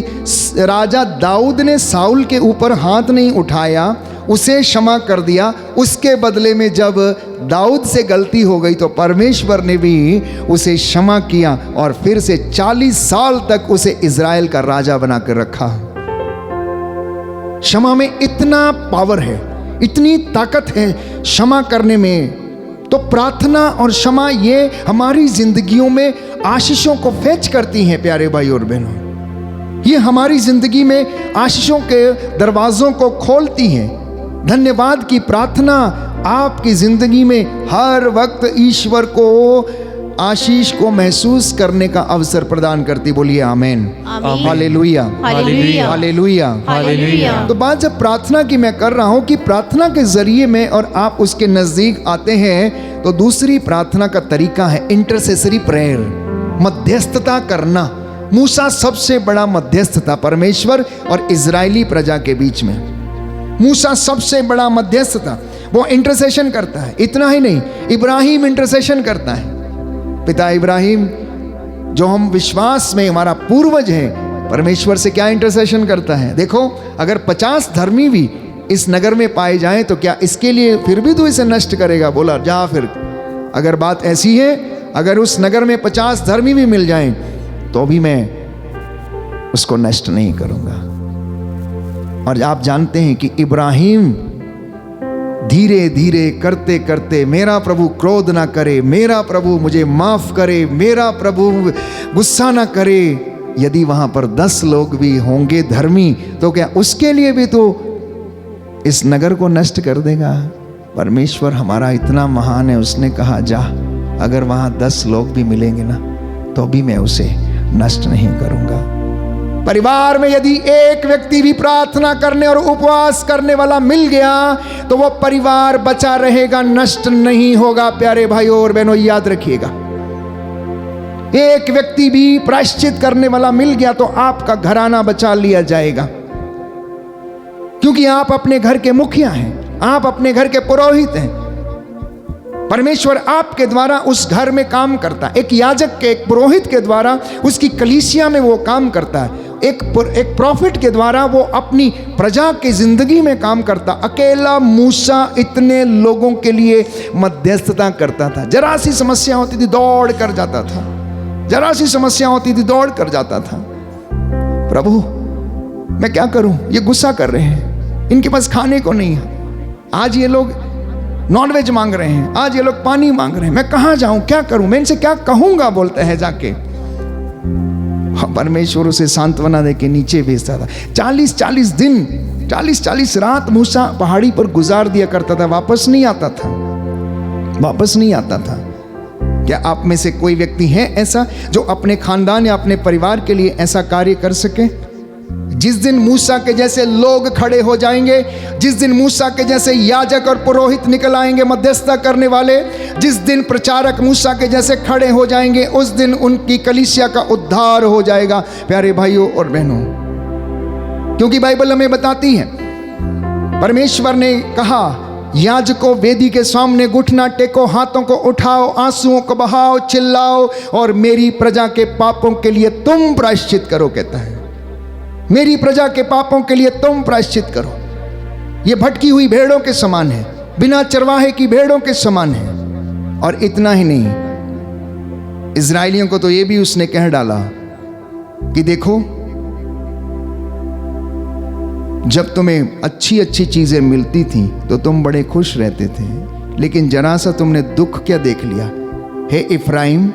राजा दाऊद ने साउल के ऊपर हाथ नहीं उठाया, उसे क्षमा कर दिया, उसके बदले में जब दाऊद से गलती हो गई तो परमेश्वर ने भी उसे क्षमा किया और फिर से 40 साल तक उसे इज़राइल का राजा बनाकर रखा। क्षमा में इतना पावर है, इतनी ताकत है क्षमा करने में। तो प्रार्थना और क्षमा ये हमारी जिंदगियों में आशीषों को फेच करती हैं। प्यारे भाई और बहनों, ये हमारी जिंदगी में आशीषों के दरवाजों को खोलती हैं। धन्यवाद की प्रार्थना आपकी जिंदगी में हर वक्त ईश्वर को आशीष को महसूस करने का अवसर प्रदान करती। बोलिए amen, hallelujah, hallelujah, hallelujah, hallelujah. तो बात जब प्रार्थना की मैं कर रहा हूं कि प्रार्थना के जरिए में और आप उसके नजदीक आते हैं, तो दूसरी प्रार्थना का तरीका है इंटरसेसरी प्रेयर, मध्यस्थता करना। मूसा सबसे बड़ा मध्यस्थ था परमेश्वर और इजरायली प्रजा के बीच में। मूसा सबसे बड़ा मध्यस्थ था, वो इंटरसेशन करता है। इतना ही नहीं, इब्राहिम इंटरसेशन करता है। पिता इब्राहिम जो हम विश्वास में हमारा पूर्वज है, परमेश्वर से क्या इंटरसेशन करता है। देखो अगर 50 धर्मी भी इस नगर में पाए जाएं तो क्या इसके लिए फिर भी तू इसे नष्ट करेगा? बोला जा फिर, अगर बात ऐसी है, अगर उस नगर में 50 धर्मी भी मिल जाएं तो भी मैं उसको नष्ट नहीं करूंगा। और आप जानते हैं कि इब्राहिम धीरे धीरे करते करते, मेरा प्रभु क्रोध ना करे, मेरा प्रभु मुझे माफ करे, मेरा प्रभु गुस्सा ना करे। यदि वहां पर 10 लोग भी होंगे धर्मी तो क्या उसके लिए भी तो इस नगर को नष्ट कर देगा? परमेश्वर हमारा इतना महान है, उसने कहा जा, अगर वहां 10 लोग भी मिलेंगे ना तो भी मैं उसे नष्ट नहीं करूंगा। परिवार में यदि एक व्यक्ति भी प्रार्थना करने और उपवास करने वाला मिल गया तो वो परिवार बचा रहेगा, नष्ट नहीं होगा। प्यारे भाइयों और बहनों, याद रखिएगा, एक व्यक्ति भी प्रायश्चित करने वाला मिल गया तो आपका घराना बचा लिया जाएगा, क्योंकि आप अपने घर के मुखिया हैं, आप अपने घर के पुरोहित हैं। परमेश्वर आपके द्वारा उस घर में काम करता है। एक याजक के, एक पुरोहित के द्वारा उसकी कलीसिया में वो काम करता है। एक प्रॉफिट के द्वारा वो अपनी प्रजा की जिंदगी में काम करता। अकेला मूसा इतने लोगों के लिए मध्यस्थता करता था। जरा सी समस्या होती थी दौड़ कर जाता था, जरा सी समस्या होती थी दौड़ कर जाता था। प्रभु मैं क्या करूं, ये गुस्सा कर रहे हैं, इनके पास खाने को नहीं है। आज ये लोग नॉनवेज मांग रहे हैं, आज ये लोग पानी मांग रहे हैं, मैं कहां जाऊं, क्या करूं, मैं इनसे क्या कहूंगा, बोलते हैं जाके। परमेश्वर उसे सांत्वना देके नीचे भेजता था। 40-40 दिन 40-40 रात मूसा पहाड़ी पर गुजार दिया करता था, वापस नहीं आता था, वापस नहीं आता था। क्या आप में से कोई व्यक्ति है ऐसा जो अपने खानदान या अपने परिवार के लिए ऐसा कार्य कर सके? जिस दिन मूसा के जैसे लोग खड़े हो जाएंगे, जिस दिन मूसा के जैसे याजक और पुरोहित निकल आएंगे मध्यस्थता करने वाले, जिस दिन प्रचारक मूसा के जैसे खड़े हो जाएंगे, उस दिन उनकी कलीसिया का उद्धार हो जाएगा प्यारे भाइयों और बहनों। क्योंकि बाइबल हमें बताती है, परमेश्वर ने कहा याजकों वेदी के सामने घुटना टेको, हाथों को उठाओ, आंसुओं को बहाओ, चिल्लाओ और मेरी प्रजा के पापों के लिए तुम प्रायश्चित करो। कहता है मेरी प्रजा के पापों के लिए तुम प्रायश्चित करो। ये भटकी हुई भेड़ों के समान है, बिना चरवाहे की भेड़ों के समान है। और इतना ही नहीं, इजराइलियों को तो ये भी उसने कह डाला कि देखो, जब तुम्हें अच्छी अच्छी चीजें मिलती थी तो तुम बड़े खुश रहते थे, लेकिन जरा सा तुमने दुख क्या देख लिया। हे इफ्राइम,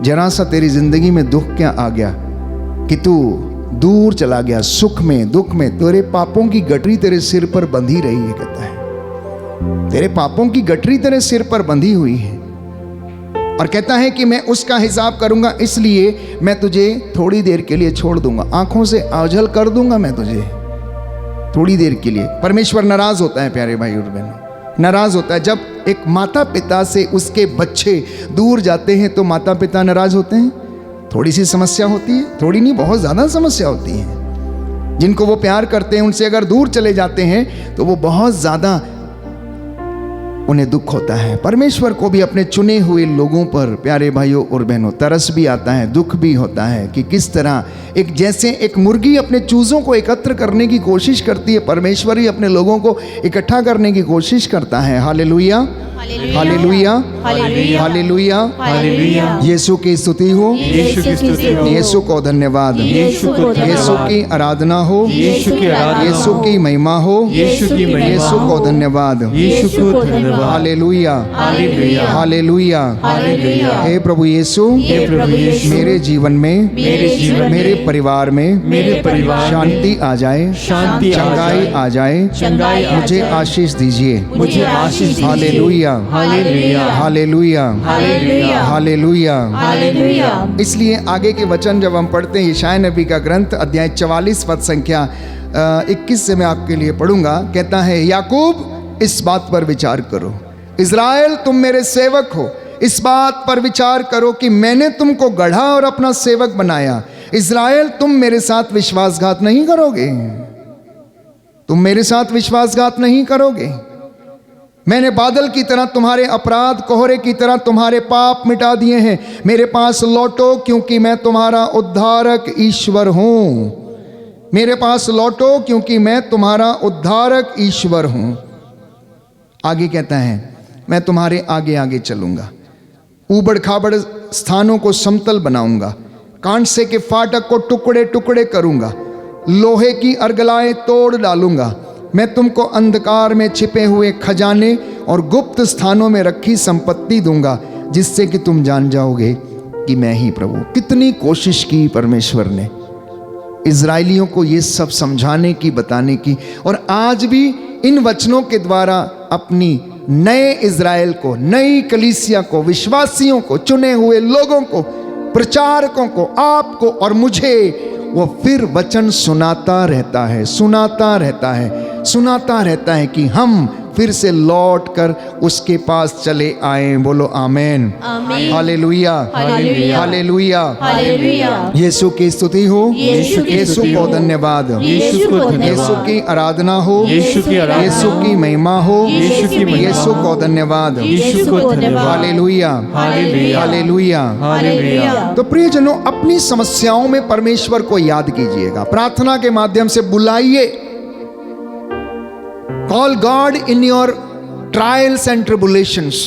जरा सा तेरी जिंदगी में दुख क्या आ गया कि तू दूर चला गया, सुख में दुख में तेरे पापों की गठरी तेरे सिर पर बंधी रही है। कहता है तेरे पापों की गठरी तेरे सिर पर बंधी हुई है, और कहता है कि मैं उसका हिसाब करूंगा, इसलिए मैं तुझे थोड़ी देर के लिए छोड़ दूंगा, आंखों से ओझल कर दूंगा मैं तुझे थोड़ी देर के लिए। परमेश्वर नाराज होता है प्यारे भाई और बहनों, नाराज होता है। जब एक माता पिता से उसके बच्चे दूर जाते हैं तो माता पिता नाराज होते हैं। थोड़ी सी समस्या होती है, थोड़ी नहीं बहुत ज़्यादा समस्या होती है। जिनको वो प्यार करते हैं उनसे अगर दूर चले जाते हैं तो वो बहुत ज़्यादा उन्हें दुख होता है। परमेश्वर को भी अपने चुने हुए लोगों पर प्यारे भाइयों और बहनों तरस भी आता है, दुख भी होता है कि किस तरह एक जैसे एक मुर्गी अपने चूज़ों को एकत्र करने की कोशिश करती है, परमेश्वर ही अपने लोगों को इकट्ठा करने की कोशिश करता है। Hallelujah, hallelujah, hallelujah, hallelujah. यीशु की स्तुति हो, यीशु की स्तुति हो, यीशु को धन्यवाद, यीशु को धन्यवाद, यीशु की आराधना हो, यीशु की आराधना, यीशु की महिमा हो, यीशु की महिमा, यीशु को धन्यवाद, यीशु को धन्यवाद, हालेलुया, हालेलुया, हालेलुया, हालेलुया। हे प्रभु यीशु, हे प्रभु यीशु, मेरे जीवन में, मेरे जीवन में, मेरे परिवार में, मेरे परिवार में शांति आ जाए, शांति आ चंगाई जाए, आ जाए, चंगाई आ मुझे जाए, आशीष दीजिए, मुझे आशीष दीजिए। Hallelujah, hallelujah, hallelujah, hallelujah, hallelujah. Hallelujah. इसलिए आगे के वचन जब हम पढ़ते हैं यशायाह नबी का ग्रंथ अध्याय 44 पद संख्या 21 से मैं आपके लिए पढ़ूंगा। कहता है, याकूब इस बात पर विचार करो, इज़राइल तुम मेरे सेवक हो, इस बात पर विचार करो कि मैंने तुमको गढ़ा और अपना सेवक बनाया। इज़राइल तुम मेरे साथ विश्वासघात नहीं करोगे, तुम मेरे साथ विश्वासघात नहीं करोगे। मैंने बादल की तरह तुम्हारे अपराध, कोहरे की तरह तुम्हारे पाप मिटा दिए हैं। मेरे पास लौटो क्योंकि मैं तुम्हारा उद्धारक ईश्वर हूं। मेरे पास लौटो क्योंकि मैं तुम्हारा उद्धारक ईश्वर हूं। आगे कहता है, मैं तुम्हारे आगे आगे चलूंगा, ऊबड़ खाबड़ स्थानों को समतल बनाऊंगा, कांसे के फाटक को टुकड़े टुकड़े करूंगा, लोहे की अर्गलाएं तोड़ डालूंगा। मैं तुमको अंधकार में छिपे हुए खजाने और गुप्त स्थानों में रखी संपत्ति दूंगा, जिससे कि तुम जान जाओगे कि मैं ही प्रभु। कितनी कोशिश की परमेश्वर ने इजराइलियों को ये सब समझाने की, बताने की, और आज भी इन वचनों के द्वारा अपनी नए इजराइल को, नई कलीसिया को, विश्वासियों को, चुने हुए लोगों को, प्रचारकों को, आपको और मुझे वो फिर वचन सुनाता रहता है, सुनाता रहता है, सुनाता रहता है कि हम फिर से लौट कर उसके पास चले आए। बोलो amen, hallelujah, hallelujah, hallelujah, hallelujah. यीशु की स्तुति हो, यीशु की यीशु स्तुति को हो, धन्यवाद, यीशु को धन्यवाद, यीशु की आराधना हो, यीशु की आराधना, यीशु की महिमा हो, यीशु की महिमा, यीशु को धन्यवाद, यीशु को धन्यवाद, हालेलुया, हालेलुया, हालेलुया। हालेलुया। तो प्रियजनों, अपनी समस्याओं में परमेश्वर को याद कीजिएगा, प्रार्थना के माध्यम से बुलाइए। Call God in your trials and tribulations.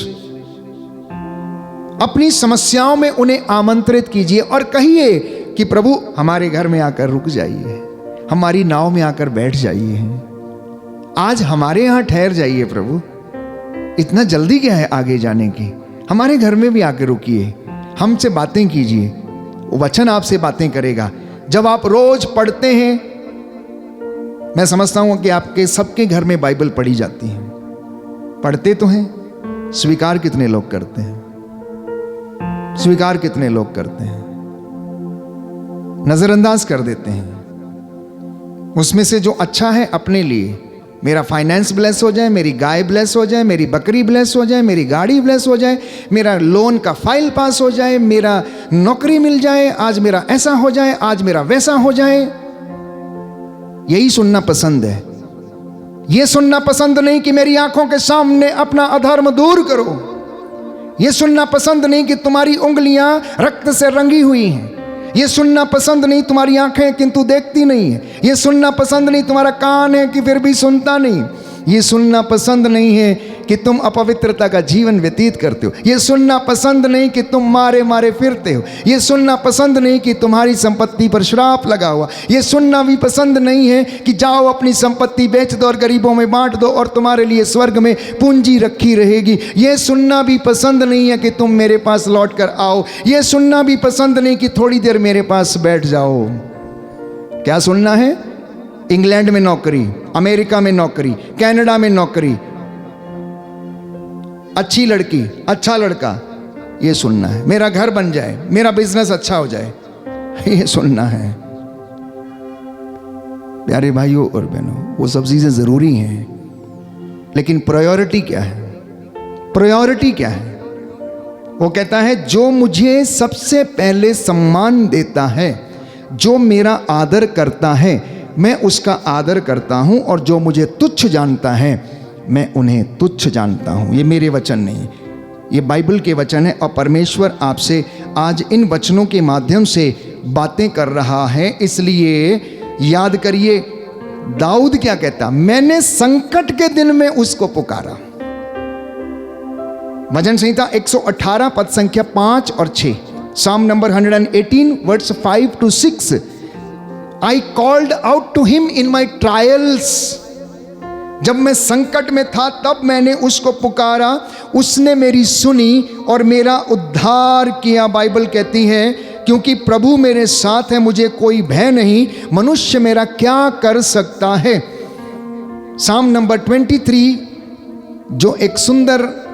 अपनी समस्याओं में उन्हें आमंत्रित कीजिए और कहिए कि प्रभु हमारे घर में आकर रुक जाइए, हमारी नाव में आकर बैठ जाइए, आज हमारे यहां ठहर जाइए प्रभु। इतना जल्दी क्या है आगे जाने की? हमारे घर में भी आके रुकिए, हमसे बातें कीजिए, वो वचन आपसे बातें करेगा। जब आप रोज पढ़ते हैं, मैं समझता हूं कि आपके सबके घर में बाइबल पढ़ी जाती है। पढ़ते तो हैं, स्वीकार कितने लोग करते हैं? स्वीकार कितने लोग करते हैं? नजरअंदाज कर देते हैं। उसमें से जो अच्छा है अपने लिए, मेरा फाइनेंस ब्लेस हो जाए, मेरी गाय ब्लेस हो जाए, मेरी बकरी ब्लेस हो जाए, मेरी गाड़ी ब्लेस हो जाए, मेरा लोन का फाइल पास हो जाए, मेरा नौकरी मिल जाए, आज मेरा ऐसा हो जाए, आज मेरा वैसा हो जाए, यही सुनना पसंद है। यह सुनना पसंद नहीं कि मेरी आंखों के सामने अपना अधर्म दूर करो। यह सुनना पसंद नहीं कि तुम्हारी उंगलियां रक्त से रंगी हुई हैं। यह सुनना पसंद नहीं तुम्हारी आंखें किंतु देखती नहीं है। यह सुनना पसंद नहीं तुम्हारा कान है कि फिर भी सुनता नहीं। यह सुनना पसंद नहीं है कि तुम अपवित्रता का जीवन व्यतीत करते हो। यह सुनना पसंद नहीं कि तुम मारे मारे फिरते हो। यह सुनना पसंद नहीं कि तुम्हारी संपत्ति पर श्राप लगा हुआ। यह सुनना भी पसंद नहीं है कि जाओ अपनी संपत्ति बेच दो और गरीबों में बांट दो और तुम्हारे लिए स्वर्ग में पूंजी रखी रहेगी। यह सुनना भी पसंद नहीं है कि तुम मेरे पास लौट कर आओ। यह सुनना भी पसंद नहीं कि थोड़ी देर मेरे पास बैठ जाओ। क्या सुनना है? इंग्लैंड में नौकरी, अमेरिका में नौकरी, कनाडा में नौकरी, अच्छी लड़की, अच्छा लड़का, ये सुनना है। मेरा घर बन जाए, मेरा बिजनेस अच्छा हो जाए, ये सुनना है। प्यारे भाइयों और बहनों, वो सब चीजें जरूरी हैं, लेकिन प्रायोरिटी क्या है? प्रायोरिटी क्या है? वो कहता है जो मुझे सबसे पहले सम्मान देता है, जो मेरा आदर करता है, मैं उसका आदर करता हूं, और जो मुझे तुच्छ जानता है, मैं उन्हें तुच्छ जानता हूं। ये मेरे वचन नहीं, ये बाइबल के वचन है। और परमेश्वर आपसे आज इन वचनों के माध्यम से बातें कर रहा है। इसलिए याद करिए, दाऊद क्या कहता? मैंने संकट के दिन में उसको पुकारा। भजन संहिता 118 पद संख्या 5 और 6, साम number 118 words 5 to 6। I called out to him in my trials। जब मैं संकट में था तब मैंने उसको पुकारा, उसने मेरी सुनी और मेरा उद्धार किया। बाइबल कहती है क्योंकि प्रभु मेरे साथ है, मुझे कोई भय नहीं, मनुष्य मेरा क्या कर सकता है। साम नंबर 23 जो एक सुंदर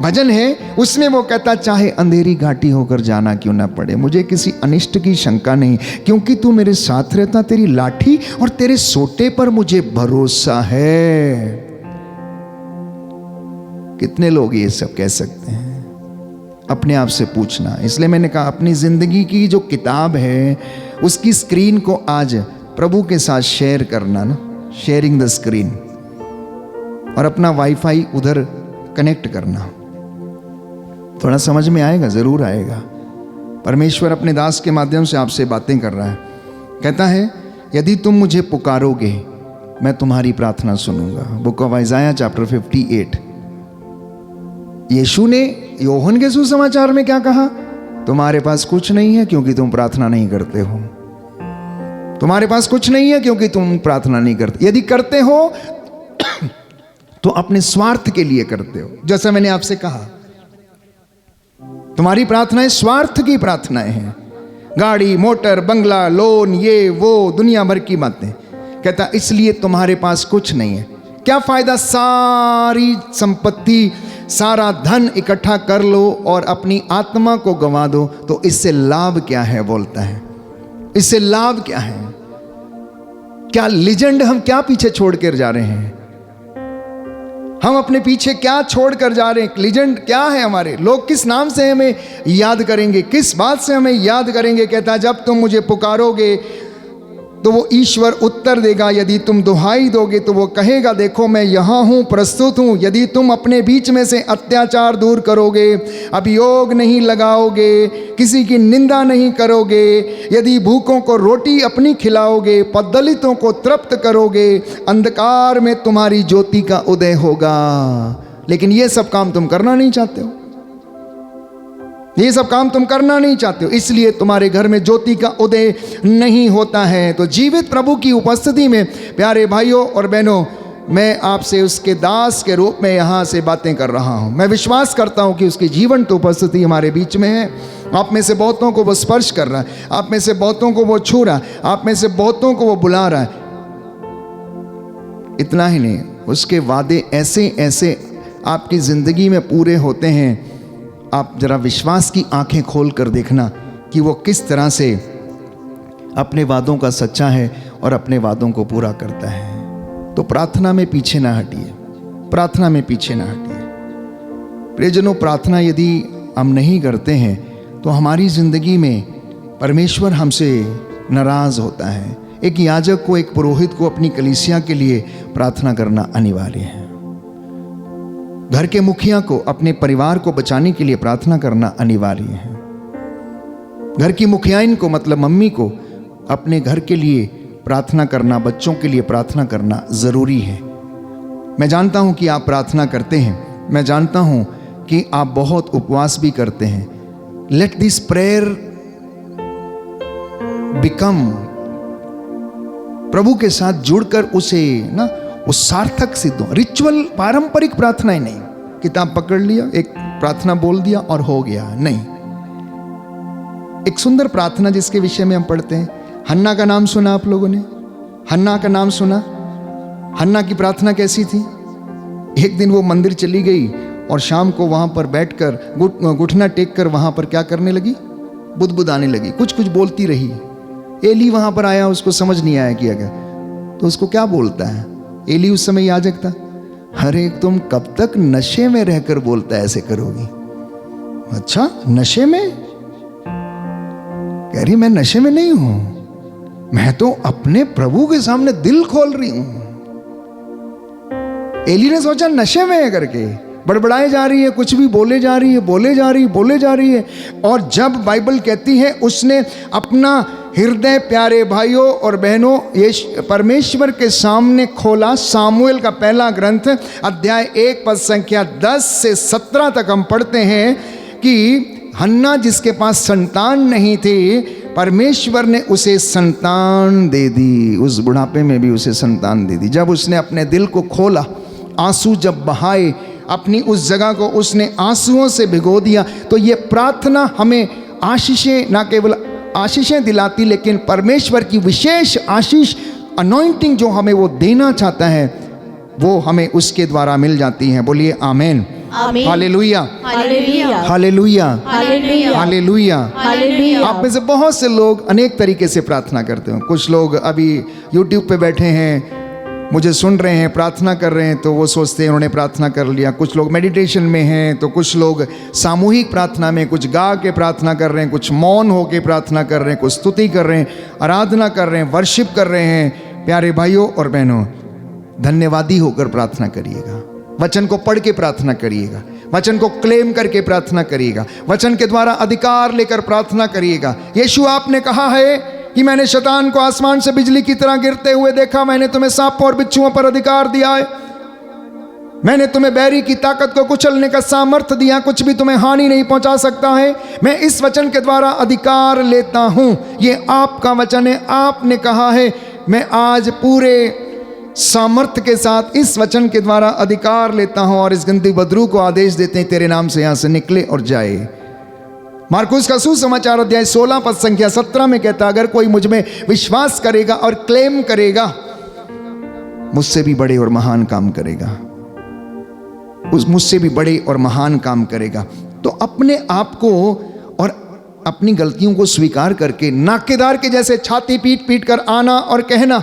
भजन है, उसमें वो कहता चाहे अंधेरी घाटी होकर जाना क्यों ना पड़े, मुझे किसी अनिष्ट की शंका नहीं, क्योंकि तू मेरे साथ रहता, तेरी लाठी और तेरे सोटे पर मुझे भरोसा है। कितने लोग ये सब कह सकते हैं? अपने आप से पूछना। इसलिए मैंने कहा अपनी जिंदगी की जो किताब है उसकी स्क्रीन को आज प्रभु के साथ शेयर करना ना, शेयरिंग द स्क्रीन, और अपना वाईफाई उधर कनेक्ट करना। थोड़ा समझ में आएगा, जरूर आएगा। परमेश्वर अपने दास के माध्यम से आपसे बातें कर रहा है। कहता है यदि तुम मुझे पुकारोगे मैं तुम्हारी प्रार्थना सुनूंगा। Book of Isaiah chapter 58। यीशु ने योहन के सुसमाचार में क्या कहा? तुम्हारे पास कुछ नहीं है क्योंकि तुम प्रार्थना नहीं करते हो। तुम्हारे पास कुछ नहीं है क्योंकि तुम प्रार्थना नहीं करते। यदि करते हो तो अपने स्वार्थ के लिए करते हो। जैसा मैंने आपसे कहा, तुम्हारी प्रार्थनाएं स्वार्थ की प्रार्थनाएं हैं। गाड़ी, मोटर, बंगला, लोन, ये वो दुनिया भर की बातें। कहता इसलिए तुम्हारे पास कुछ नहीं है। क्या फायदा सारी संपत्ति, सारा धन इकट्ठा कर लो और अपनी आत्मा को गंवा दो, तो इससे लाभ क्या है? बोलता है इससे लाभ क्या है? क्या लीजेंड हम क्या पीछे छोड़ कर जा रहे हैं? हम अपने पीछे क्या छोड़ कर जा रहे हैं? लीजेंड क्या है हमारे? लोग किस नाम से हमें याद करेंगे? किस बात से हमें याद करेंगे? कहता है जब तुम मुझे पुकारोगे तो वो ईश्वर उत्तर देगा। यदि तुम दुहाई दोगे तो वो कहेगा देखो मैं यहाँ हूँ, प्रस्तुत हूँ। यदि तुम अपने बीच में से अत्याचार दूर करोगे, अभियोग नहीं लगाओगे, किसी की निंदा नहीं करोगे, यदि भूखों को रोटी अपनी खिलाओगे, पददलितों को तृप्त करोगे, अंधकार में तुम्हारी ज्योति का उदय होगा। लेकिन ये सब काम तुम करना नहीं चाहते हो। ये सब काम तुम करना नहीं चाहते हो, इसलिए तुम्हारे घर में ज्योति का उदय नहीं होता है। तो जीवित प्रभु की उपस्थिति में प्यारे भाइयों और बहनों, मैं आपसे उसके दास के रूप में यहाँ से बातें कर रहा हूँ। मैं विश्वास करता हूँ कि उसकी जीवन तो उपस्थिति हमारे बीच में है। आप में से बहुतों को वो स्पर्श कर रहा है, आप में से बहुतों को वो छू रहा है, आप में से बहुतों को वो बुला रहा है। इतना ही नहीं, उसके वादे ऐसे ऐसे आपकी ज़िंदगी में पूरे होते हैं। आप जरा विश्वास की आंखें खोल कर देखना कि वो किस तरह से अपने वादों का सच्चा है और अपने वादों को पूरा करता है। तो प्रार्थना में पीछे ना हटिए, प्रार्थना में पीछे ना हटिए। प्रियजनों, प्रार्थना यदि हम नहीं करते हैं तो हमारी ज़िंदगी में परमेश्वर हमसे नाराज़ होता है। एक याजक को, एक पुरोहित को अपनी कलीसिया के लिए प्रार्थना करना अनिवार्य है। घर के मुखिया को अपने परिवार को बचाने के लिए प्रार्थना करना अनिवार्य है। घर की मुखियाइन को, मतलब मम्मी को, अपने घर के लिए प्रार्थना करना, बच्चों के लिए प्रार्थना करना ज़रूरी है। मैं जानता हूं कि आप प्रार्थना करते हैं, मैं जानता हूं कि आप बहुत उपवास भी करते हैं। लेट दिस प्रेयर बिकम, प्रभु के साथ जुड़कर उसे ना वो सार्थक सिद्ध हो। रिचुअल, पारंपरिक प्रार्थनाएं नहीं, किताब पकड़ लिया, एक प्रार्थना बोल दिया और हो गया, नहीं। एक सुंदर प्रार्थना जिसके विषय में हम पढ़ते हैं, हन्ना का नाम सुना आप लोगों ने? हन्ना का नाम सुना? हन्ना की प्रार्थना कैसी थी? एक दिन वो मंदिर चली गई और शाम को वहां पर बैठकर घुटना टेक कर वहां पर क्या करने लगी? बुदबुदाने लगी, कुछ कुछ बोलती रही। एली वहां पर आया, उसको समझ नहीं आया किया गया, तो उसको क्या बोलता है? एली उस समय याजक था। अरे तुम कब तक नशे में रहकर बोलता है ऐसे करोगी? अच्छा, नशे में? कह रही मैं नशे में नहीं हूं, मैं तो अपने प्रभु के सामने दिल खोल रही हूं। एली ने सोचा नशे में है करके, बड़बड़ाए जा रही है, कुछ भी बोले जा रही है, बोले जा रही है। और जब बाइबल कहती है उसने अपना हृदय प्यारे भाइयों और बहनों ये परमेश्वर के सामने खोला। सामुएल का पहला ग्रंथ अध्याय 1 पद संख्या 10 से 17 तक हम पढ़ते हैं कि हन्ना जिसके पास संतान नहीं थी, परमेश्वर ने उसे संतान दे दी। उस बुढ़ापे में भी उसे संतान दे दी। जब उसने अपने दिल को खोला, आंसू जब बहाए, अपनी उस जगह को उसने आंसुओं से भिगो दिया, तो ये प्रार्थना हमें आशीषें, ना केवल आशीषें दिलाती, लेकिन परमेश्वर की विशेष आशीष, अनॉइंटिंग जो हमें वो देना चाहता है, वो हमें उसके द्वारा मिल जाती है। बोलिए amen, hallelujah, hallelujah, hallelujah, hallelujah, hallelujah. Hallelujah. आप में से बहुत से लोग अनेक तरीके से प्रार्थना करते हो। कुछ लोग अभी YouTube पे बैठे हैं, मुझे सुन रहे हैं, प्रार्थना कर रहे हैं, तो वो सोचते हैं उन्होंने प्रार्थना कर लिया। कुछ लोग मेडिटेशन में हैं, तो कुछ लोग सामूहिक प्रार्थना में, कुछ गा के प्रार्थना कर रहे हैं, कुछ मौन होके प्रार्थना कर रहे हैं, कुछ स्तुति कर रहे हैं, आराधना कर रहे हैं, वर्शिप कर रहे हैं। प्यारे भाइयों और बहनों, धन्यवादी होकर प्रार्थना करिएगा। वचन को पढ़ के प्रार्थना करिएगा, वचन को क्लेम करके प्रार्थना करिएगा, वचन के द्वारा अधिकार लेकर प्रार्थना करिएगा। यीशु आपने कहा है कि मैंने शैतान को आसमान से बिजली की तरह गिरते हुए देखा, मैंने तुम्हें सांपों और बिच्छुओं पर अधिकार दिया है, मैंने तुम्हें बैरी की ताकत को कुचलने का सामर्थ्य दिया, कुछ भी तुम्हें हानि नहीं पहुंचा सकता है। मैं इस वचन के द्वारा अधिकार लेता हूं, ये आपका वचन है, आपने कहा है। मैं आज पूरे सामर्थ्य के साथ इस वचन के द्वारा अधिकार लेता हूं और इस गंदी बदरू को आदेश देते हैं तेरे नाम से यहां से निकले और जाए। मार्कुस का सुसमाचार अध्याय 16 पद संख्या 17 में कहता, अगर कोई मुझ में विश्वास करेगा और क्लेम करेगा, मुझसे भी बड़े और महान काम करेगा, मुझसे भी बड़े और महान काम करेगा। तो अपने आप को और अपनी गलतियों को स्वीकार करके नाकेदार के जैसे छाती पीट पीट कर आना और कहना।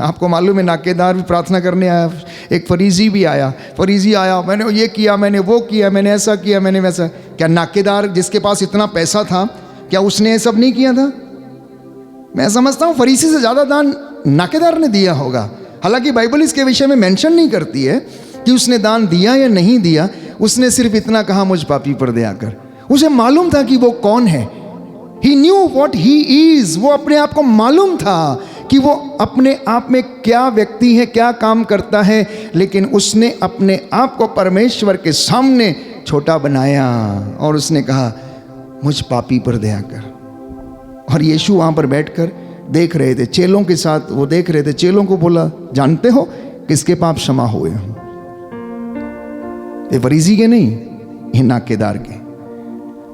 आपको मालूम है नाकेदार भी प्रार्थना करने आया, एक फरीजी भी आया, फरीजी आया, मैंने ये किया, मैंने वो किया, मैंने ऐसा किया, मैंने वैसा। क्या नाकेदार जिसके पास इतना पैसा था, क्या उसने ये सब नहीं किया था? मैं समझता हूँ फरीसी से ज़्यादा दान नाकेदार ने दिया होगा। हालांकि बाइबल इसके विषय में मेंशन नहीं करती है कि उसने दान दिया या नहीं दिया, उसने सिर्फ इतना कहा, मुझ पापी पर दया कर। उसे मालूम था कि वो कौन है। He knew what he is, वो अपने आप को मालूम था कि वो अपने आप में क्या व्यक्ति है, क्या काम करता है, लेकिन उसने अपने आप को परमेश्वर के सामने छोटा बनाया और उसने कहा, मुझ पापी पर दया कर। और यीशु वहाँ पर बैठकर देख रहे थे, चेलों के साथ वो देख रहे थे। चेलों को बोला, जानते हो किसके पाप क्षमा हुए? ये फरीसी के नहीं, ये नाकेदार के,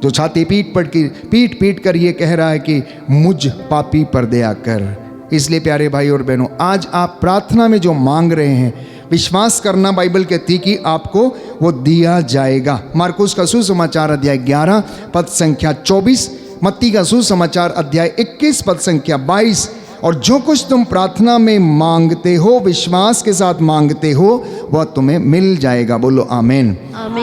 जो छाती पीट पीट कर ये कह रहा है कि मुझ पापी पर दया कर। इसलिए प्यारे भाई और बहनों, आज आप प्रार्थना में जो मांग रहे हैं, विश्वास करना बाइबल कहती कि आपको वो दिया जाएगा। मार्कुस का सुसमाचार अध्याय 11 पद संख्या 24, मत्ती का सुसमाचार अध्याय 21 पद संख्या 22। और जो कुछ तुम प्रार्थना में मांगते हो, विश्वास के साथ मांगते हो, वह तुम्हें मिल जाएगा। बोलो आमीन,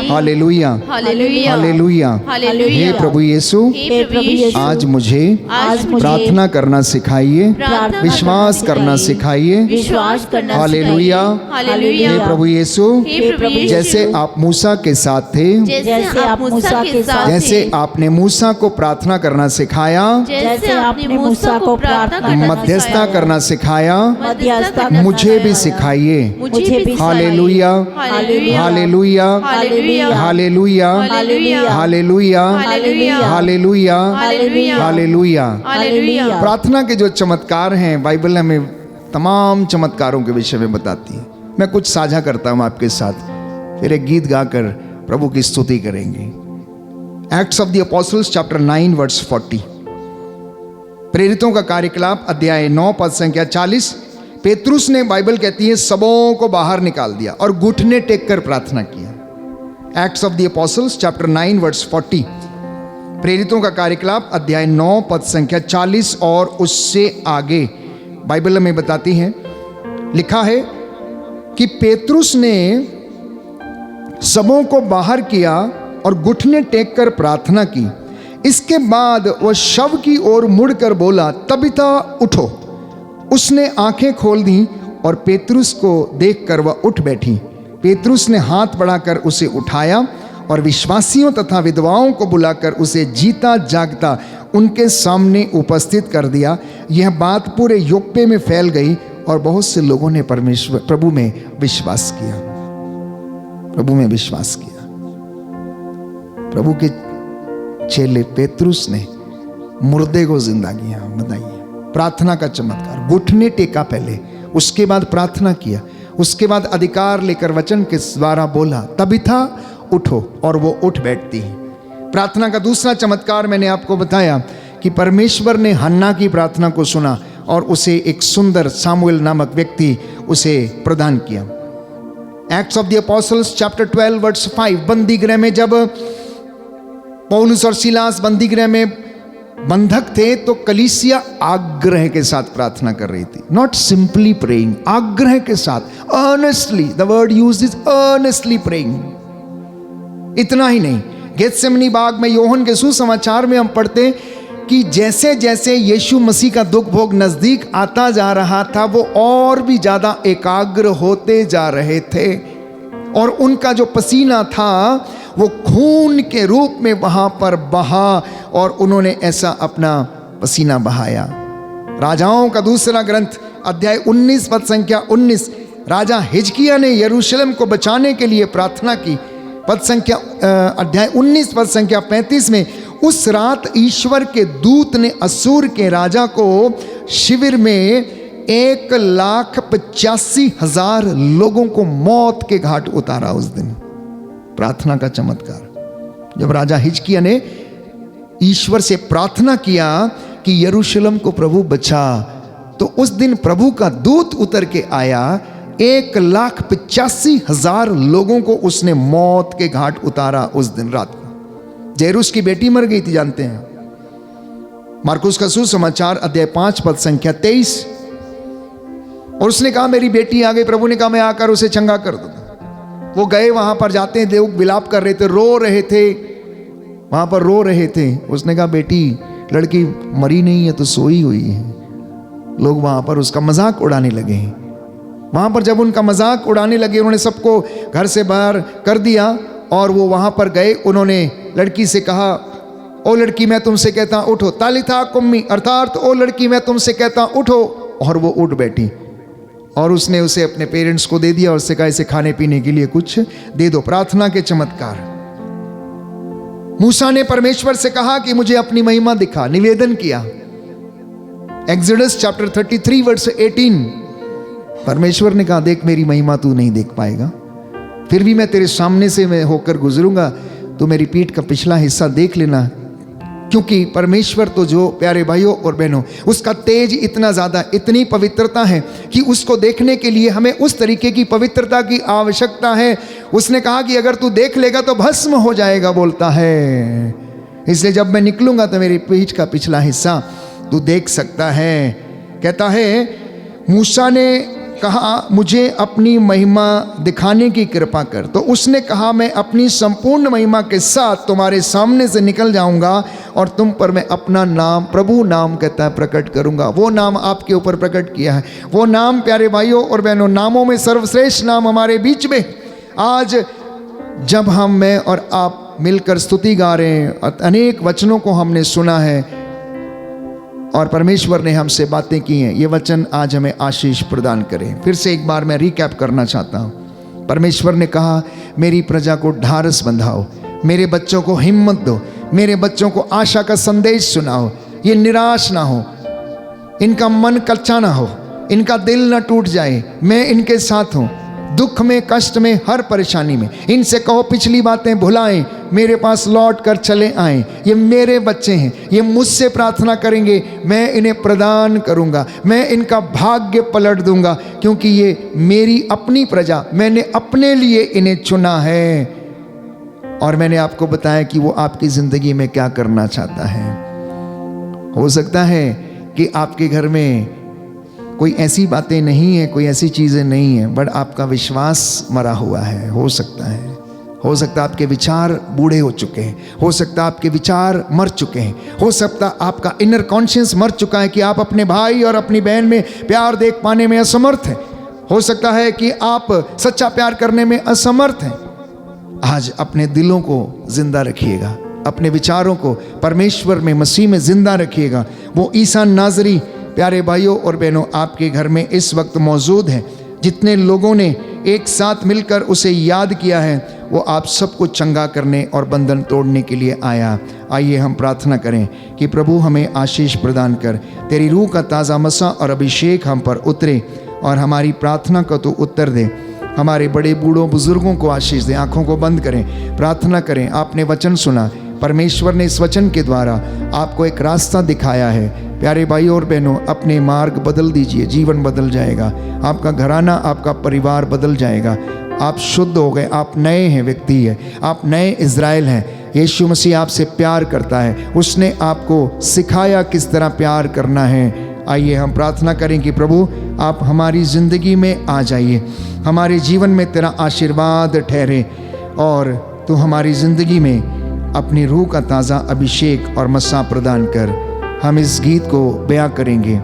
हालेलुया, हालेलुया, हालेलुया। हालेलुया। हे प्रभु यीशु, हे प्रभु यीशु, आज मुझे प्रार्थना करना सिखाइए, प्रार्थना विश्वास करना सिखाइए। विश्वास करना हालेलुया, हालेलुया। हे प्रभु यीशु, हे प्रभु यीशु, जैसे आप मूसा के साथ थे, जैसे आप मूसा के साथ जैसे थे, आपने मूसा को प्रार्थना करना सिखाया, जैसे आपने मूसा को प्रार्थना करना मध्यस्थता करना सिखाया, मध्यस्थता करना मुझे भी सिखाया। सिखाइए। मुझे भी hallelujah, hallelujah, hallelujah, hallelujah, hallelujah, hallelujah, hallelujah, hallelujah, hallelujah, hallelujah, hallelujah. Hallelujah. प्रार्थना के जो चमत्कार हैं, बाइबल हमें तमाम चमत्कारों के विषय में बताती है। मैं कुछ साझा करता हूं आपके साथ, फिर एक गीत गाकर प्रभु की स्तुति करेंगे। Acts of the Apostles chapter 9 verse 40, प्रेरितों का कार्यकलाप अध्याय 9 पद संख्या 40। पेतरुस ने, बाइबल कहती है, सबों को बाहर निकाल दिया और घुटने टेक कर प्रार्थना किया। Acts of the Apostles chapter 9 verse 40, प्रेरितों का कार्यकलाप अध्याय 9 पद संख्या 40 और उससे आगे बाइबल में बताती है, लिखा है कि पेतरुस ने सबों को बाहर किया और घुटने टेक कर प्रार्थना की। इसके बाद वह शव की ओर मुड़कर बोला, तबिथा उठो। उसने आंखें खोल दी और पेतरुस को देखकर वह उठ बैठी। पेतरुस ने हाथ बढ़ाकर उसे उठाया और विश्वासियों तथा विधवाओं को बुलाकर उसे जीता जागता उनके सामने उपस्थित कर दिया। यह बात पूरे योप्पे में फैल गई और बहुत से लोगों ने प्रभु में विश्वास किया। प्रभु में विश्वास किया। प्रभु के चेले पेतरुस ने मुर्दे को जिंदा किया। बताइए, प्रार्थना का चमत्कार। घुटने टेका पहले, उसके बाद प्रार्थना किया, उसके बाद अधिकार लेकर वचन के द्वारा बोला, तबिथा उठो, और वो उठ बैठती है। प्रार्थना का दूसरा चमत्कार मैंने आपको बताया कि परमेश्वर ने हन्ना की प्रार्थना को सुना और उसे एक सुंदर सामुएल नामक व्यक्ति उसे प्रदान किया। Acts of the Apostles chapter 12 verse 5, बंदी गृह में जब पौलुस और सिलास बंदी गृह में बंधक थे तो कलीसिया आग्रह के साथ प्रार्थना कर रही थी। नॉट सिंपली प्रेइंग, आग्रह के साथ, earnestly, the word used is earnestly praying. इतना ही नहीं, गेत्सेमनी बाग में योहन के सुसमाचार में हम पढ़ते कि जैसे जैसे यीशु मसीह का दुख भोग नजदीक आता जा रहा था, वो और भी ज्यादा एकाग्र होते जा रहे थे और उनका जो पसीना था वो खून के रूप में वहां पर बहा और उन्होंने ऐसा अपना पसीना बहाया। राजाओं का दूसरा ग्रंथ अध्याय 19 पद संख्या 19, राजा हिजकिय्याह ने यरूशलेम को बचाने के लिए प्रार्थना की। पद संख्या अध्याय 19 पद संख्या 35 में, उस रात ईश्वर के दूत ने असूर के राजा को शिविर में 1,85,000 लोगों को मौत के घाट उतारा। उस दिन प्रार्थना का चमत्कार। जब राजा हिजकिय्याह ने ईश्वर से प्रार्थना किया कि यरूशलेम को प्रभु बचा, तो उस दिन प्रभु का दूत उतर के आया, 1,85,000 लोगों को उसने मौत के घाट उतारा उस दिन रात को। जैरूस की बेटी मर गई थी, जानते हैं, मार्कुस का सुसमाचार अध्याय 5 पद संख्या 23। और उसने कहा मेरी बेटी आ गई। प्रभु ने कहा मैं आकर उसे चंगा कर दूंगा। वो गए, वहां पर जाते हैं, लोग विलाप कर रहे थे, रो रहे थे, वहां पर रो रहे थे। उसने कहा बेटी, लड़की मरी नहीं है तो सोई हुई है। लोग वहां पर उसका मजाक उड़ाने लगे। वहां पर जब उनका मजाक उड़ाने लगे, उन्होंने सबको घर से बाहर कर दिया और वो वहां पर गए। उन्होंने लड़की से कहा, ओ लड़की मैं तुमसे कहता उठो, तालिथा कुम्मी, अर्थात ओ लड़की मैं तुमसे कहता उठो। और वो उठ बैठी और उसने उसे अपने पेरेंट्स को दे दिया और उससे कहा इसे खाने पीने के लिए कुछ दे दो। प्रार्थना के चमत्कार। मूसा ने परमेश्वर से कहा कि मुझे अपनी महिमा दिखा, निवेदन किया। एक्सोडस चैप्टर 33 वर्स 18, परमेश्वर ने कहा, देख मेरी महिमा तू नहीं देख पाएगा, फिर भी मैं तेरे सामने से मैं होकर गुजरूंगा, तो मेरी पीठ का पिछला हिस्सा देख लेना। क्योंकि परमेश्वर तो जो प्यारे भाइयों और बहनों, उसका तेज इतना ज़्यादा, इतनी पवित्रता है कि उसको देखने के लिए हमें उस तरीके की पवित्रता की आवश्यकता है। उसने कहा कि अगर तू देख लेगा तो भस्म हो जाएगा, बोलता है। इसलिए जब मैं निकलूंगा तो मेरी पीठ का पिछला हिस्सा तू देख सकता है। कहता है, मूसा ने कहा, मुझे अपनी महिमा दिखाने की कृपा कर। तो उसने कहा, मैं अपनी संपूर्ण महिमा के साथ तुम्हारे सामने से निकल जाऊंगा और तुम पर मैं अपना नाम, प्रभु नाम कहता है, प्रकट करूंगा। वो नाम आपके ऊपर प्रकट किया है। वो नाम प्यारे भाइयों और बहनों, नामों में सर्वश्रेष्ठ नाम हमारे बीच में। आज जब मैं और आप मिलकर स्तुति गा रहे हैं, अनेक वचनों को हमने सुना है और परमेश्वर ने हमसे बातें की हैं, ये वचन आज हमें आशीष प्रदान करें। फिर से एक बार मैं रिकैप करना चाहता हूँ। परमेश्वर ने कहा, मेरी प्रजा को ढारस बंधाओ, मेरे बच्चों को हिम्मत दो, मेरे बच्चों को आशा का संदेश सुनाओ, ये निराश ना हो, इनका मन कच्चा ना हो, इनका दिल ना टूट जाए। मैं इनके साथ हूँ, दुख में, कष्ट में, हर परेशानी में। इनसे कहो पिछली बातें भुलाएं, मेरे पास लौट कर चले आएं। ये मेरे बच्चे हैं, ये मुझसे प्रार्थना करेंगे, मैं इन्हें प्रदान करूंगा, मैं इनका भाग्य पलट दूंगा, क्योंकि ये मेरी अपनी प्रजा, मैंने अपने लिए इन्हें चुना है। और मैंने आपको बताया कि वो आपकी ज़िंदगी में क्या करना चाहता है। हो सकता है कि आपके घर में कोई ऐसी बातें नहीं है, कोई ऐसी चीज़ें नहीं है, बट आपका विश्वास मरा हुआ है। हो सकता है आपके विचार बूढ़े हो चुके हैं, हो सकता है आपके विचार मर चुके हैं, हो सकता है आपका इनर कॉन्शियस मर चुका है कि आप अपने भाई और अपनी बहन में प्यार देख पाने में असमर्थ हैं। हो सकता है कि आप सच्चा प्यार करने में असमर्थ हैं। आज अपने दिलों को जिंदा रखिएगा, अपने विचारों को परमेश्वर में, मसीह में जिंदा रखिएगा। वो ईसा नाज़री प्यारे भाइयों और बहनों आपके घर में इस वक्त मौजूद है। जितने लोगों ने एक साथ मिलकर उसे याद किया है, वो आप सबको चंगा करने और बंधन तोड़ने के लिए आया। आइए हम प्रार्थना करें कि प्रभु हमें आशीष प्रदान कर, तेरी रूह का ताज़ा मसा और अभिषेक हम पर उतरे और हमारी प्रार्थना का तो उत्तर दे। हमारे बड़े बूढ़ों बुजुर्गों को आशीष दे। आँखों को बंद करें, प्रार्थना करें। आपने वचन सुना, परमेश्वर ने इस वचन के द्वारा आपको एक रास्ता दिखाया है। प्यारे भाइयों और बहनों, अपने मार्ग बदल दीजिए, जीवन बदल जाएगा, आपका घराना, आपका परिवार बदल जाएगा। आप शुद्ध हो गए, आप नए हैं व्यक्ति है, आप नए इज़राइल हैं। यीशु मसीह आपसे प्यार करता है, उसने आपको सिखाया किस तरह प्यार करना है। आइए हम प्रार्थना करें कि प्रभु आप हमारी ज़िंदगी में आ जाइए, हमारे जीवन में तेरा आशीर्वाद ठहरे और तू हमारी ज़िंदगी में अपनी रूह का ताज़ा अभिषेक और मसा प्रदान कर। हम इस गीत को बयां करेंगे,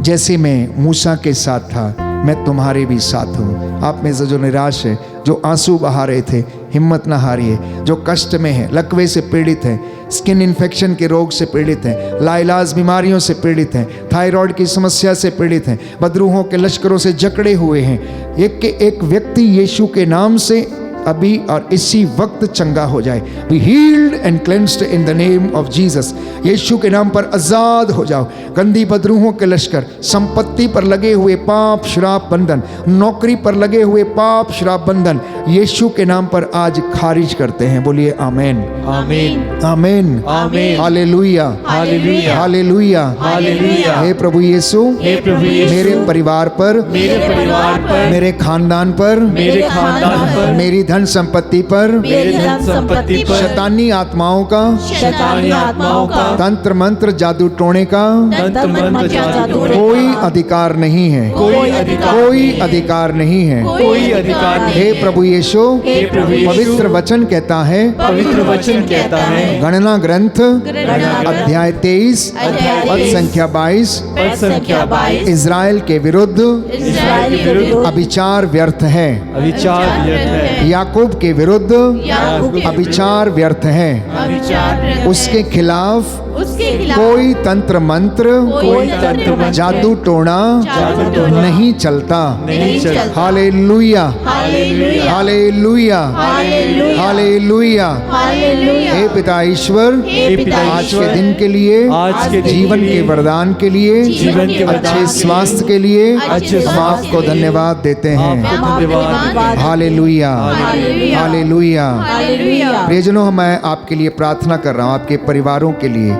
जैसे मैं मूसा के साथ था, मैं तुम्हारे भी साथ हूँ। आप में से जो निराश है, जो आंसू बहा रहे थे, हिम्मत ना हारिए। जो कष्ट में है, लकवे से पीड़ित है, स्किन इन्फेक्शन के रोग से पीड़ित हैं, लाइलाज बीमारियों से पीड़ित हैं, थायराइड की समस्या से पीड़ित हैं, बदरूहों के लश्करों से जकड़े हुए हैं, एक के एक व्यक्ति यीशु के नाम से अभी और इसी वक्त चंगा हो जाए। Be healed and cleansed in the name of Jesus. यीशु के नाम पर आज़ाद हो जाओ। गंदी बदरूहों के लश्कर, संपत्ति पर लगे हुए पाप श्राप बंधन, नौकरी पर लगे हुए पाप श्राप बंधन यीशु के नाम पर आज खारिज करते हैं। बोलिए आमेन, आमीन, आमेन, आमीन, हालेलुया, हालेलुया, हालेलुया, हालेलुया। हे प्रभु यीशु, हे प्रभु यीशु, मेरे परिवार पर, मेरे परिवार पर, मेरे खानदान पर, मेरे खानदान पर, मेरी धन संपत्ति पर, मेरी धन संपत्ति पर, शैतानी आत्माओं का, शैतानी आत्माओं का, तंत्र मंत्र जादू टोने का तंत्र मंत्र जादू कोई अधिकार नहीं है, कोई अधिकार कोई अधिकार नहीं है। कोई अधिकार नहीं। हे प्रभु यीशु, हे प्रभु यीशु, पवित्र वचन कहता है, पवित्र वचन कहता है, गणना ग्रंथ अध्याय 23 पद संख्या 22, पद संख्या 22, इज़राइल के विरुद्ध इज़राइल के विरुद्ध अभिचार व्यर्थ है, अविचार व्यर्थ है, याकूब के विरुद्ध याकूब के अभिचार व्यर्थ है, अविचार व्यर्थ है, उसके खिलाफ उसके खिलाफ कोई तंत्र मंत्र, कोई तंत्र मंत्र, जादू टोना जादू टोना नहीं चलता। नहीं चलता। Hallelujah, hallelujah hallelujah, hallelujah hallelujah. Hallelujah. हे पिता ईश्वर, हे पिता आज के ईश्वर, दिन के लिए, आज के दिन जीवन के के लिए, वरदान के लिए, जीवन के वरदान अच्छे के स्वास्थ्य के लिए अच्छे हम स्वास्थ्य आपको के लिए धन्यवाद देते हैं। आपको धन्यवाद। Hallelujah, hallelujah. हालेलुया। हालेलुया। प्रियजनों, मैं आपके लिए प्रार्थना कर रहा हूँ, आपके परिवारों के लिए,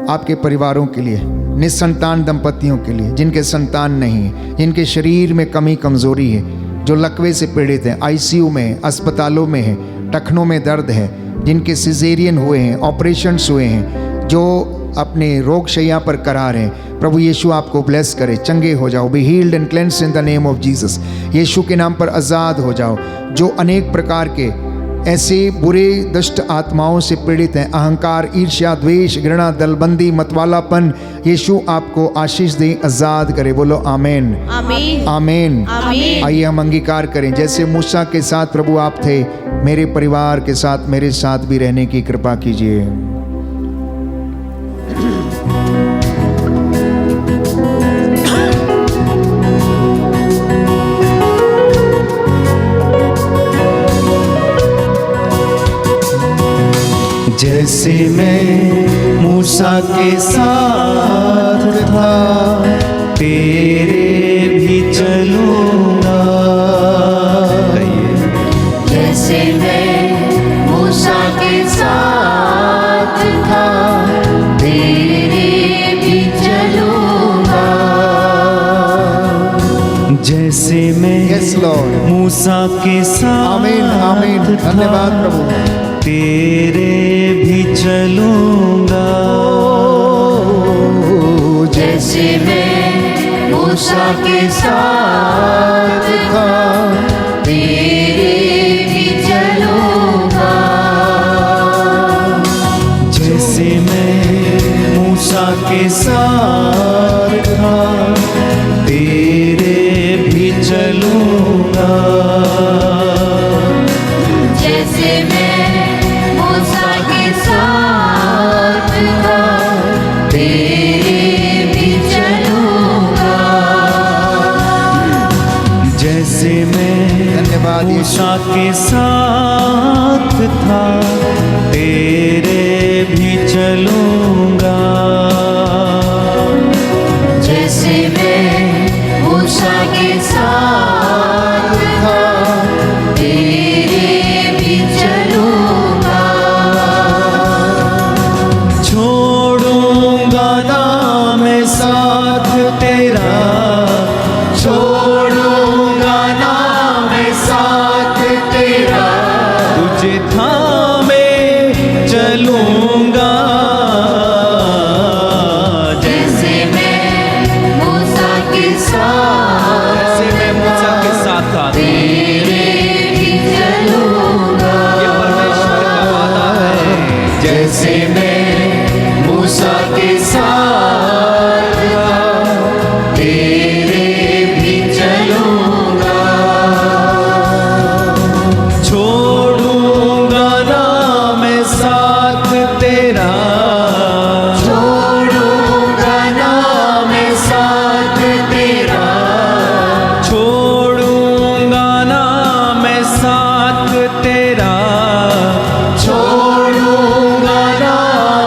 आपके परिवारों के लिए, निसंतान दंपतियों के लिए, जिनके संतान नहीं है, जिनके शरीर में कमी कमजोरी है, जो लकवे से पीड़ित हैं, आईसीयू में हैं, अस्पतालों में हैं, टखनों में दर्द है, जिनके सिजेरियन हुए हैं, ऑपरेशंस हुए हैं, जो अपने रोग शैया पर करार हैं, प्रभु यीशु आपको ब्लेस करे, चंगे हो जाओ। Be healed and cleansed in the name of Jesus. यीशु के नाम पर आज़ाद हो जाओ। जो अनेक प्रकार के ऐसे बुरे दुष्ट आत्माओं से पीड़ित हैं, अहंकार, ईर्ष्या, द्वेष, घृणा, दलबंदी, मतवालापन, यीशु आपको आशीष दे, आज़ाद करे। बोलो आमीन, आमीन आमीन। आमीन। आइए हम अंगीकार करें, जैसे मूसा के साथ प्रभु आप थे, मेरे परिवार के साथ, मेरे साथ भी रहने की कृपा कीजिए। जैसे मैं मूसा के साथ था, तेरे भी चलूंगा। जैसे मैं मूसा के साथ था, तेरे भी चलूंगा। जैसे मैं यस लॉर्ड, मूसा के साथ आमीन, आमीन। धन्यवाद प्रभु। तेरे भी चलूंगा। जैसे मैं मूसा के साथ था, तेरे भी चलूंगा। जैसे मैं मूसा के साथ था, तेरे भी चलूंगा। जैसे मैं मूसा के साथ था, तेरे भी चलूंगा। जैसे मैं धन्यवाद यीशु। मूसा के साथ था, तेरे भी चलूंगा। जैसे मैं मूसा के साथ था, तेरे भी चलूंगा। छोड़ूंगा ना मैं साथ तेरा, छोड़ूंगा ना मैं साथ तेरा, तुझे थामे चलूंगा। जैसे मैं मूसा के साथ, जैसे मैं मूसा के साथ था, तेरे भी चलूंगा। ये परमेश्वर का वादा है। जैसे मैं मूसा के साथ था, तेरे भी चलूंगा। छोड़ूंगा ना मैं साथ तेरा, छोड़ूंगा ना मैं साथ तेरा, छोड़ूंगा ना मैं साथ तेरा, छोड़ूंगा ना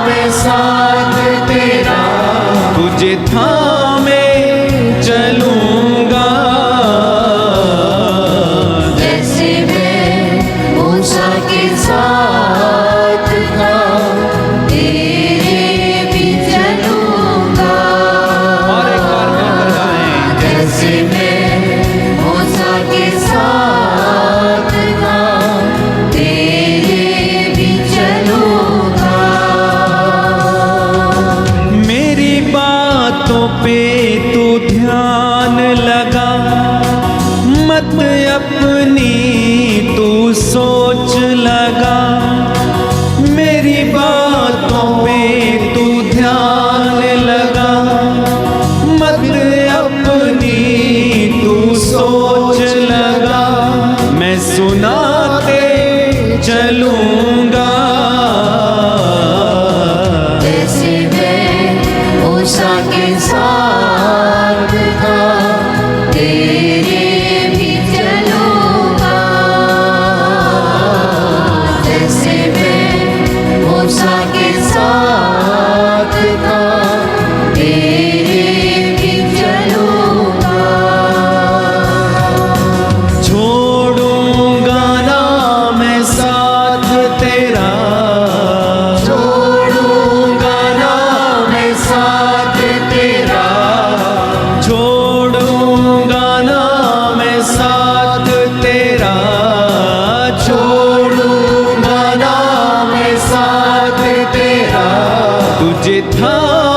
मैं साथ तेरा, तुझे थामे चलूंगा। जैसे मैं मूसा के साथ था, तेरे भी चलूंगा। और एक बार मिलकर गाएं। जैसे मैं मूसा के साथ था, तेरे भी चलूंगा। मेरी बातों पे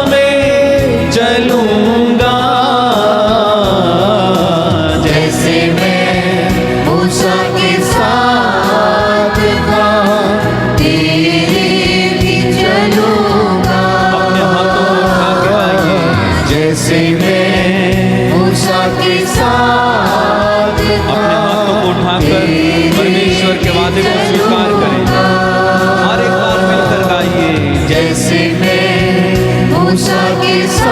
मैं चलूंगा, जैसे मैं मूसा के साथ था, तेरे भी चलूंगा। अपने हाथों को उठा के गाइए। जैसे मैं मूसा के साथ था, अपने हाथों को उठाकर परमेश्वर के वादे को स्वीकार करें। हर एक बार मिलकर गाइए। जैसे मैं मूसा के साथ